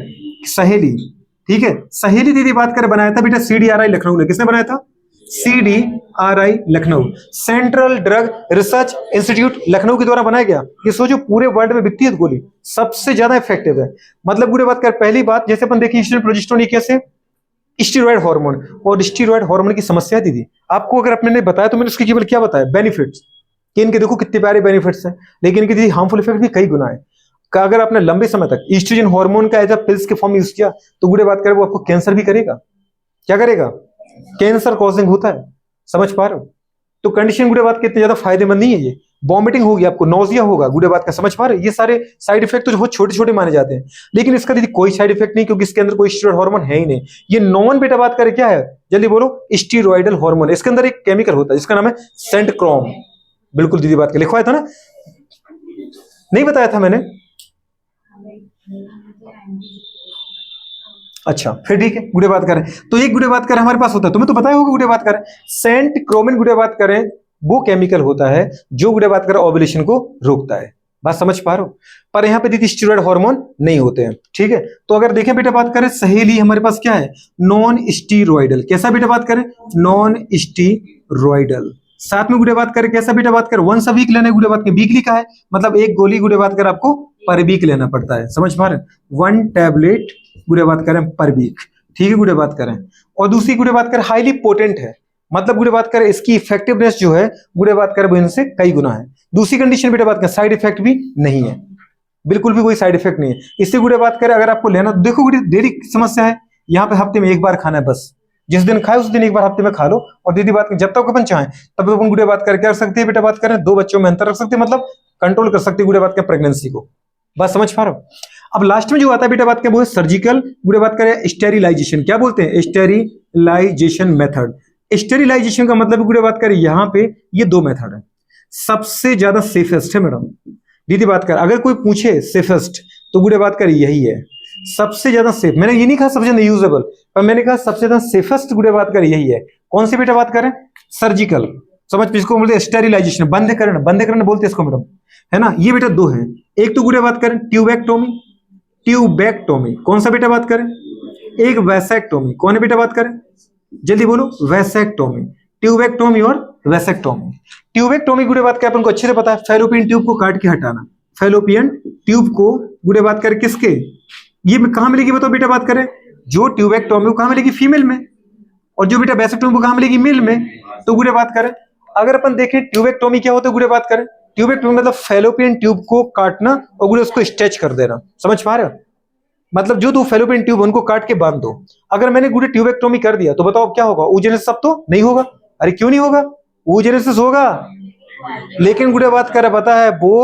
सहेली ठीक है, सहेली दीदी बात कर बनाया था बेटा CDRI लखनऊ ने, किसने बनाया था CDRI Lucknow, central drug research institute Lucknow के द्वारा बनाया गया। ये सोचो पूरे वर्ल्ड में बिकती है गोली, सबसे ज्यादा इफेक्टिव है। मतलब गुड़े बात कर पहली बात जैसे अपन देखिए ईस्ट्रोजन प्रोजेस्टेरोन कैसे स्टीरॉयड हार्मोन, और स्टीरॉयड हार्मोन की समस्या दीदी आपको अगर अपने ने बताया तो मैंने उसके केवल क्या बताया बेनिफिट्स, कि इनके देखो कितने प्यारे बेनिफिट्स हैं, लेकिन इनके दीदी हार्मफुल इफेक्ट भी कई गुना है। का अगर आपने लंबे समय तक ईस्ट्रोजन हार्मोन का एज अ पिल्स के फॉर्म यूज किया तो गुड़े बात करें वो आपको कैंसर भी करेगा, क्या करेगा कैंसर कॉजिंग होता है, समझ पा रहे हो। तो कंडीशन गुड़े बात के इतने ज्यादा फायदेमंद नहीं है ये, वॉमिटिंग होगी आपको, नोजिया होगा गुड़े बात का, समझ पा रहे, ये सारे साइड इफेक्ट तो बहुत छोटे छोटे माने जाते हैं, लेकिन इसका दीदी कोई साइड इफेक्ट नहीं क्योंकि इसके अंदर कोई स्टीरॉयड हार्मोन है ही नहीं। ये नॉन बेटा बात करे क्या है जल्दी बोलो स्टीरॉयडल हार्मोन, इसके अंदर एक केमिकल होता है जिसका नाम है सेंटक्रोम, बिल्कुल दीदी बात के लिखवाया था ना, नहीं बताया था मैंने, अच्छा फिर ठीक है गुड़े बात करें तो एक गुड़े बात करें हमारे पास होता है, तुम्हें तो पता ही होगा गुड़े बात करें सेंट क्रोमिन गुड़े बात करें वो केमिकल होता है जो गुड़े बात करें ओव्यूलेशन को रोकता है, बात समझ पा रहे हो। पर यहाँ पे दीदी स्टीरॉयड हार्मोन नहीं होते हैं, ठीक है। तो अगर देखें बेटा बात करें सहेली हमारे पास क्या है नॉन स्टीरॉयडल, कैसा बेटा बात करें नॉन स्टीरॉयडल। साथ में गुड़े बात करें कैसा बेटा बात करें वंस अ वीक लेना है, गुड़े बात के वीकली का है मतलब एक गोली गुड़े बात करें आपको पर वीक लेना पड़ता है, समझ पा रहे, 1 टैबलेट गुड़े बात करें पर वीक, ठीक है गुड़े बात करें। और दूसरी गुड़े बात करें हाईली पोटेंट है, मतलब गुड़े बात करें इसकी इफेक्टिवनेस जो है गुड़े बात करें वो इनसे कई गुना है। दूसरी कंडीशन बेटा बात करें साइड इफेक्ट भी नहीं है, बिल्कुल भी कोई साइड इफेक्ट नहीं है। इससे गुड़े बात करें अगर आपको लेना देखो गुड़े डेली समस्या है, यहाँ पे हफ्ते में एक बार खाना है बस, जिस दिन खाए उस दिन एक बार हफ्ते में खा लो। और दीदी बात जब तक अपन चाहें तब अपन गुड़े बात करके रख सकते हैं बेटा बात करें 2 बच्चों में अंतर रख सकते हैं, मतलब कंट्रोल कर सकते हैं गुड़े बात के प्रेगनेंसी को, बात समझ पा रहे हो। अब लास्ट में जो आता है बेटा बात क्या वो है सर्जिकल गुड़े बात करें स्टेरिलाइजेशन, क्या बोलते हैं स्टेरिलाइजेशन मेथड। स्टेरिलाइजेशन का मतलब गुड़े बात करें यहाँ पे ये 2 मेथड है, सबसे ज्यादा सेफेस्ट है मैडम, दीदी बात कर अगर कोई पूछे सेफेस्ट तो गुड़े बात कर यही है सबसे ज्यादा सेफ, मैंने ये नहीं कहा सबसे ज्यादा यूजेबल पर मैंने कहा सबसे ज्यादा सेफेस्ट गुड़े बात कर यही है। कौन सी बेटा बात करें सर्जिकल, समझ इसको बोलते हैं स्टेरिलाइजेशन, बंद करना बोलते हैं इसको मैडम, है ना। ये बेटा 2 है, एक तो गुड़े बात करें ट्यूबेक्टोमी, ट्यूबेक्टोमी कौन सा बेटा बात करें, एक वैसेक्टोमी, कौन है बेटा बात करें जल्दी बोलो वैसेक्टोमी, ट्यूबेक्टोमी और वैसेक्टोमी। ट्यूबेक्टोमी गुड़े बात करें अपन को अच्छे से पता है फैलोपियन ट्यूब को काट के हटाना, फैलोपियन ट्यूब को गुड़े बात करें किसके, ये कहां मिलेगी बताओ बेटा बात करें, जो ट्यूबेक्टोमी वो कहां मिलेगी फीमेल में, और जो बेटा वैसेक्टोमी वो कहां मिलेगी मेल में। तो गुड़े बात करें अगर अपन देखें ट्यूबेक्टोमी क्या होता है गुड़े बात करें, ट्यूबेक्टोमी मतलब फैलोपियन ट्यूब को काटना और गुड़े उसको स्ट्रेच कर देना, समझ पा रहे हो, मतलब जो 2 फैलोपियन ट्यूब उनको काट के बांध दो। अगर मैंने गुड़े ट्यूबेक्टोमी कर दिया तो बताओ अब क्या होगा, oogenesis सब तो नहीं होगा, अरे क्यों नहीं होगा oogenesis होगा, लेकिन गुड़े बात कर पता है वो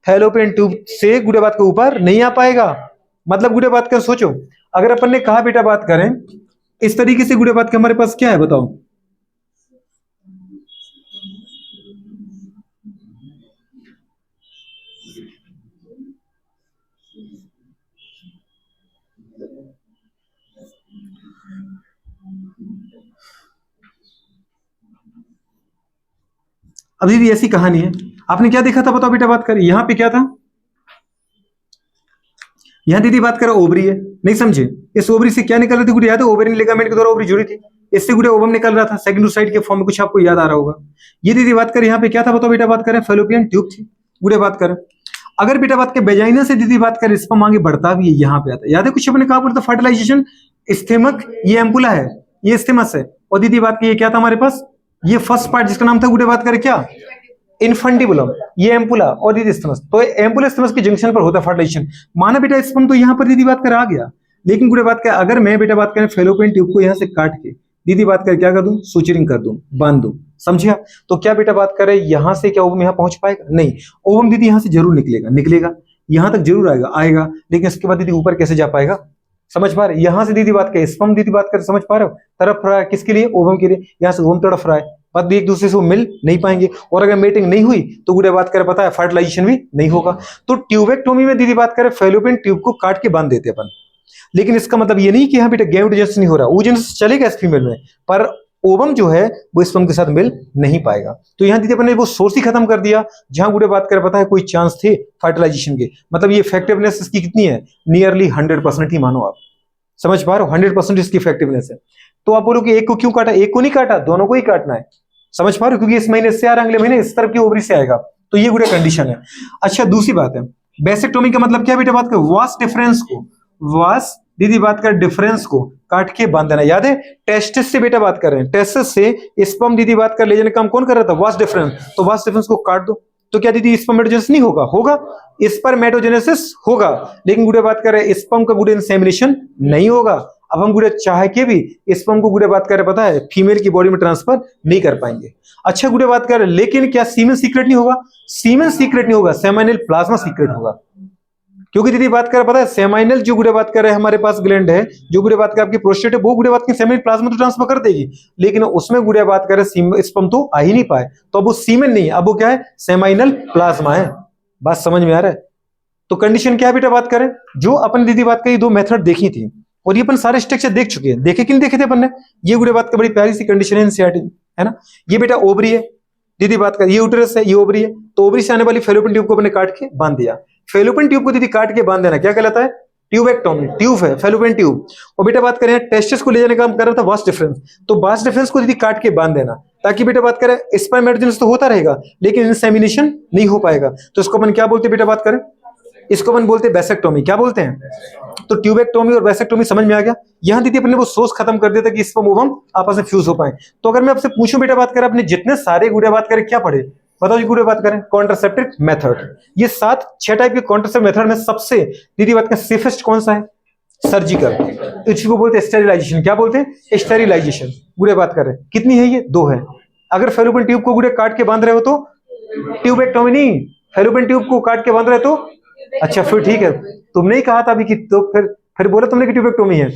फैलोपियन ट्यूब से गुड़े बात के ऊपर नहीं आ पाएगा। मतलब गुड़े बात कर सोचो अगर अपन ने कहा बेटा बात करें इस तरीके से गुड़े बात के हमारे पास क्या है बताओ, अभी भी ऐसी कहानी है। आपने क्या देखा था बताओ बेटा बात करें, यहाँ पे क्या था, यहाँ दीदी बात करें ओवरी है, नहीं समझे, इस ओवरी से क्या निकल रही थी गुड़े, याद है, ओवेरियन लिगामेंट के द्वारा ओवरी जुड़ी थी, इससे गुड़े ओवम निकल रहा था सेकेंडोसाइट के फॉर्म में, कुछ आपको याद आ रहा होगा। ये दीदी बात करें यहाँ पे क्या था बताओ बेटा बात करें, फेलोपियन ट्यूब थी गुड़े बात करें। अगर बेटा बात करें वेजाइना से दीदी बात करें स्पर्म आगे बढ़ता भी है, यहाँ पे आता है, याद है कुछ अपने कहा बोलता फर्टिलाइजेशन, स्टेमक ये एम्पुला है, ये स्टेमस है, और दीदी बात की ये क्या था हमारे पास, ये फर्स्ट पार्ट जिसका नाम था गुड़े बात करें क्या, इनफंडिबुलम, ये एम्पुला और दीदी स्टेमस, तो एम्पुला स्टेमस के जंक्शन पर होता है फर्टिलाइजेशन। माना बेटा स्पर्म तो यहाँ पर दीदी बात कर आ गया, लेकिन गुड़े बात कर अगर मैं बेटा बात करें फेलोपियन ट्यूब को यहाँ से काट के दीदी बात कर क्या कर दूं, सुचरिंग कर दूं, बांध दूं, समझिए, तो क्या बेटा बात करें यहाँ से क्या ओवम यहाँ पहुंच पाएगा, नहीं, ओवम दीदी यहाँ से जरूर निकलेगा, निकलेगा यहाँ तक जरूर आएगा, आएगा, लेकिन इसके बाद दीदी ऊपर कैसे जा पाएगा, समझ पा रहे, यहाँ से दीदी बात करें स्पर्म दीदी बात कर समझ पा रहे हो, तरफ रहा है किसके लिए, ओवम के लिए, यहाँ से ओवम तरफ रहा है, बात भी एक दूसरे से वो मिल नहीं पाएंगे, और अगर मेटिंग नहीं हुई तो गुड़े बात करें पता है फर्टिलाइजेशन भी नहीं होगा। तो ट्यूबेक्टोमी में दीदी बात करें फेलोपियन ट्यूब को काट के बांध देते अपन, लेकिन इसका मतलब ये नहीं कि यहाँ बेटा गैमेटोजेनेसिस नहीं हो रहा, oogenesis चलेगा इस फीमेल में, पर ओवम जो है वो स्पर्म के साथ मिल नहीं पाएगा। तो यहाँ दीदी अपन ने वो सोर्स ही खत्म कर दिया जहां गुड़े बात कर पता है कोई चांस थे फर्टिलाइजेशन के, मतलब ये इफेक्टिवनेस इसकी कितनी है, नियरली 100% ही मानो आप, समझ पा रहे हो, 100% इसकी इफेक्टिवनेस है। तो आप बोलो कि एक को क्यों काटा, एक को नहीं काटा, दोनों को ही काटना है, समझ पा रहे हो, क्योंकि इस महीने से आ रहा है, अगले महीने इस तरफ की ओवरी से आएगा, तो ये गुड़े कंडीशन है। अच्छा दूसरी बात है, बेसेक्टोमी का मतलब क्या बेटा बात कर, वास डिफरेंस को, वास दीदी बात कर डिफरेंस को काट के बांध देना, याद है टेस्टिस से बेटा बात कर रहे हैं, टेस्टिस से स्पर्म दीदी बात कर ले जाने का काम कौन कर रहा था, वास डिफरेंस, तो वास डिफरेंस को काट दो, तो क्या दीदी स्पर्मेटोजेनेसिस नहीं होगा, होगा, स्पर्मेटोजेनेसिस होगा, लेकिन गुड़े बात कर रहे हैं स्पर्म का गुड़े इंसेमिनेशन नहीं होगा। अब हम गुड़े चाह के भी स्पर्म को गुड़े बात कर रहे पता है फीमेल की बॉडी में ट्रांसफर नहीं कर पाएंगे। अच्छा गुड़े बात कर रहे लेकिन क्या सीमेन सीक्रेट नहीं होगा, सीमेन सीक्रेट नहीं होगा, सेमाइनल प्लाज्मा सीक्रेट होगा, क्योंकि दीदी बात कर पता है सेमाइनल जो गुड़े बात कर रहे हैं हमारे पास ग्लैंड है, जो गुड़े बात कर आपकी प्रोस्टेट है, वो गुड़े बात की सेमाइनल प्लाज्मा तो ट्रांसफर कर देगी, लेकिन उसमें गुड़े बात कर रहे स्पर्म तो आ ही नहीं पाए, तो अब वो सीमेन नहीं है, अब वो क्या है, सेमाइनल प्लाज्मा है। बात समझ में आ रहा है। तो कंडीशन क्या है बेटा बात करें, जो अपन दीदी बात करी दो मेथड देखी थी और ये अपन सारे स्ट्रक्चर देख चुके हैं, देखे कि नहीं देखे थे अपन ने, ये गुड़े बात का बड़ी प्यारी सी कंडीशन है एनसीईआरटी है ना। ये बेटा ओवरी है दीदी बात कर, ये यूटेरस है, ये ओवरी है, तो ओवरी से आने वाली फेलोपियन ट्यूब को अपने काट के बांध दिया, फेलोपियन ट्यूब को दीदी काट के बांध देना क्या कहलाता है, ट्यूबेक्टोमी, ट्यूब है फेलोपियन ट्यूब। और बेटा बात करें टेस्टिस को ले जाने का काम कर रहा था वास डिफरेंस, तो वास डिफरेंस को दीदी काट के बांध देना, ताकि बेटा बात करें स्पर्मेटोजेनेसिस तो होता रहेगा लेकिन इंसेमिनेशन नहीं हो पाएगा, तो इसको अपन क्या बोलते हैं बेटा बात करें, इसको अपन बोलते हैं वैसेक्टोमी, क्या बोलते हैं, तो ट्यूबेक्टोमी और वैसेक्टोमी समझ में आ गया। यहां दीदी अपने वो सोर्स खत्म कर देता कि स्पर्म ओवम आपस में फ्यूज हो पाए। तो अगर मैं आपसे पूछूं बेटा बात करें अपने जितने सारे गुड़े बात करें क्या पढ़े, बताओ जी गुड़े बात करें कॉन्ट्रासेप्टिव मेथड, ये 7-6 टाइप के कॉन्ट्रासेप्टिव मेथड में सबसे दीदी बात करें सेफेस्ट कौन सा है, सर्जिकल, तो इसको बोलते हैं स्टेरिलाइजेशन, क्या बोलते हैं स्टेरिलाइजेशन। गुड़े बात करें कितनी है, ये 2 है। अगर फेलोपियन ट्यूब को गुड़े काट के बांध रहे हो तो ट्यूबेक्टोमी नहीं, फेलोपियन ट्यूब को काट के बांध रहे तो, अच्छा फिर ठीक है, तुमने ही कहा था अभी कि, तो फिर बोला तुमने कि ट्यूबेक्टोमी है,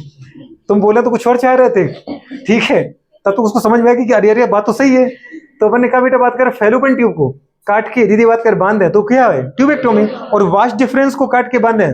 तुम बोला तो कुछ और चाह रहे थे, ठीक है, तब तो उसको समझ में आएगी कि अरे अरे बात तो सही है। तो अपन ने कहा बेटा बात कर फेलोपियन ट्यूब को काट के दीदी बात कर बांध है तो क्या है ट्यूबेक्टोमी, और वास डिफरेंस को काट के बांध है,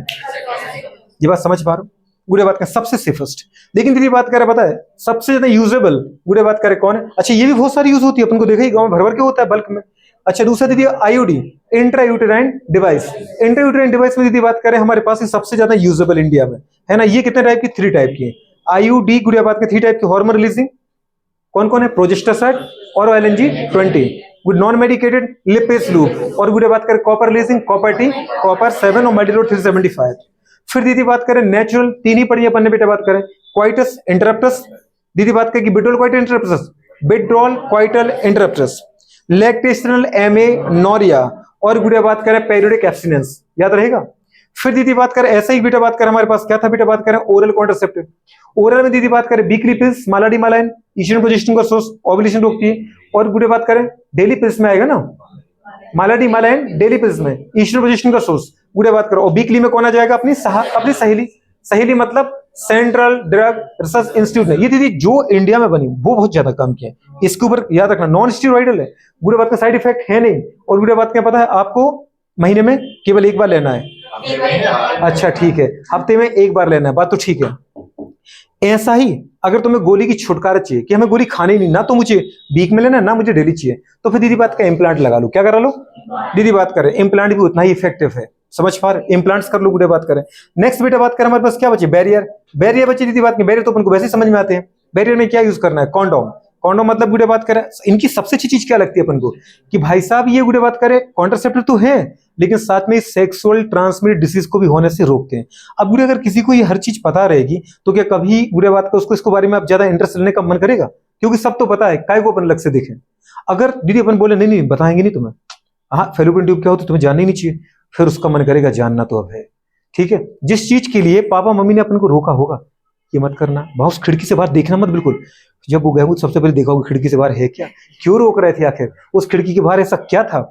ये बात समझ पा रहे हो, गुड़े बात कर सबसे सेफेस्ट। लेकिन दीदी बात करे पता है सबसे ज्यादा यूजेबल गुड़े बात करे कौन है, अच्छा ये भी बहुत सारी यूज होती है, अपन को देखा ही गाँव में भर भर के होता है बल्क में। अच्छा दूसरा दीदी IUD, intrauterine device, intrauterine device में दीदी बात करें हमारे पास सबसे ज्यादा यूजेबल इंडिया में है ना। ये कितने टाइप की, 3 टाइप की आईयूडी गुड़िया बात करें 3 टाइप की, हार्मोन रिलीजिंग कौन कौन है, प्रोजेस्टेरोन और LNG-20, non medicated lipase loop, और गुड़िया बात करें copper releasing copper T, copper 7 और मेडिलोड 375। फिर दीदी बात करें नेचुरल 3 ही पढ़ी अपन ने बेटा बात करें, क्वाइटस इंटरप्टस, दीदी बात करें कि withdrawal coitus interruptus, withdrawal coitus interruptus, lactational amenorrhoea, और गुड़िया बात करें पेरियोडिक एब्स्टिनेंस, याद रहेगा। फिर दीदी बात करें ऐसा ही बेटा बात करें हमारे पास क्या था बेटा बात करें ओरल कॉन्ट्रासेप्टिव, ओरल में दीदी बात करें वीकली पिल्स, मालाडी मालाइन, ईस्ट्रोजन प्रोजेस्टेरोन का सोर्स, ओव्यूलेशन रोकती है, और गुड़िया बात करें डेली पिल्स में आएगा ना, मालाडी मालाइन डेली पिल्स में ईस्ट्रोजन प्रोजेस्टेरोन का सोर्स, गुड़िया बात करो, और वीकली में कौन आ जाएगा, अपनी सहेली, सहेली मतलब सेंट्रल ड्रग रिसर्च इंस्टीट्यूट ने, ये दीदी जो इंडिया में बनी वो बहुत ज्यादा काम किया, इसके ऊपर याद रखना, नॉन स्टीरॉइडल है, गुड़े बात का साइड इफेक्ट है नहीं, और गुड़े बात क्या पता है आपको महीने में केवल 1 बार लेना है, अच्छा ठीक है, हफ्ते में 1 बार लेना है, बात तो ठीक है। ऐसा ही अगर तुम्हें गोली की छुटकारा चाहिए कि हमें गोली खानी नहीं, ना तो मुझे वीक में लेना, ना मुझे डेली चाहिए, तो फिर दीदी बात का इम्प्लांट लगा लो। क्या करा लो? दीदी बात करें इम्प्लांट भी उतना ही इफेक्टिव है। समझ पा रहे? इम्प्लांट्स कर लो। गुड़े बात करें नेक्स्ट बेटा बात करें, हमारे पास क्या बचे? बैरियर। बैरियर बचे दीदी बात में। बैरियर तो अपन को वैसे ही समझ में आते हैं। बैरियर में क्या यूज करना है? कॉन्डोम। कॉन्डोम मतलब गुड़े बात करें इनकी सबसे अच्छी चीज क्या लगती है अपन को कि भाई साहब ये गुड़े बात करें कॉन्ट्रासेप्टिव तो है, लेकिन साथ में सेक्सुअल ट्रांसमिटेड डिसीज को भी होने से रोकते हैं। अब गुड़े अगर किसी को ये हर चीज पता रहेगी तो क्या कभी गुड़े बात का उसको इसके बारे में आप ज्यादा इंटरेस्ट लेने का मन करेगा? क्योंकि सब तो पता है, काय को अपन अलग से देखें। अगर दीदी अपन बोले नहीं नहीं बताएंगे नहीं तुम्हें, हाँ फेलोपियन ट्यूब क्या होता है तुम्हें जानना ही नहीं चाहिए, फिर उसका मन करेगा जानना तो अब है। ठीक है, जिस चीज के लिए पापा मम्मी ने अपन को रोका होगा ये मत करना, बाहर उस खिड़की से बाहर देखना मत बिल्कुल। जब वो गए वो सबसे पहले देखा होगा खिड़की से बाहर है क्या, क्यों रोक रहे थे आखिर, उस खिड़की के बाहर ऐसा क्या था।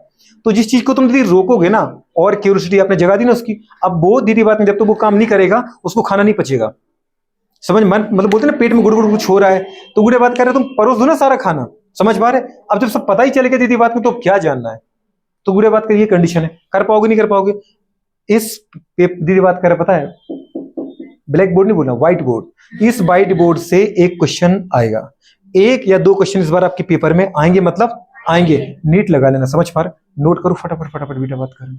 तो जिस चीज को तुम दीदी रोकोगे ना और क्यूरियोसिटी आपने जगा दी ना उसकी, अब वो दीदी बात में जब तक वो काम नहीं करेगा उसको खाना नहीं पचेगा। समझ मन मतलब बोलते ना पेट में गुड़ गुड़ कुछ हो रहा है तो गुड़े बात कर रहे तुम परोस दो ना सारा खाना। समझ पा रहे? अब जब सब पता ही चलेगा दीदी बात में तो क्या जानना है। तो गुड़े बात करिए कंडीशन है, कर पाओगे नहीं कर पाओगे। इस दीदी बात कर रहे पता है ब्लैक बोर्ड नहीं बोलना, व्हाइट बोर्ड। इस व्हाइट बोर्ड से एक क्वेश्चन आएगा, एक या दो क्वेश्चन इस बार आपके पेपर में आएंगे, मतलब आएंगे। नीट लगा लेना। समझ पा रहे? नोट करो फटाफट फटाफट बेटा बात करें।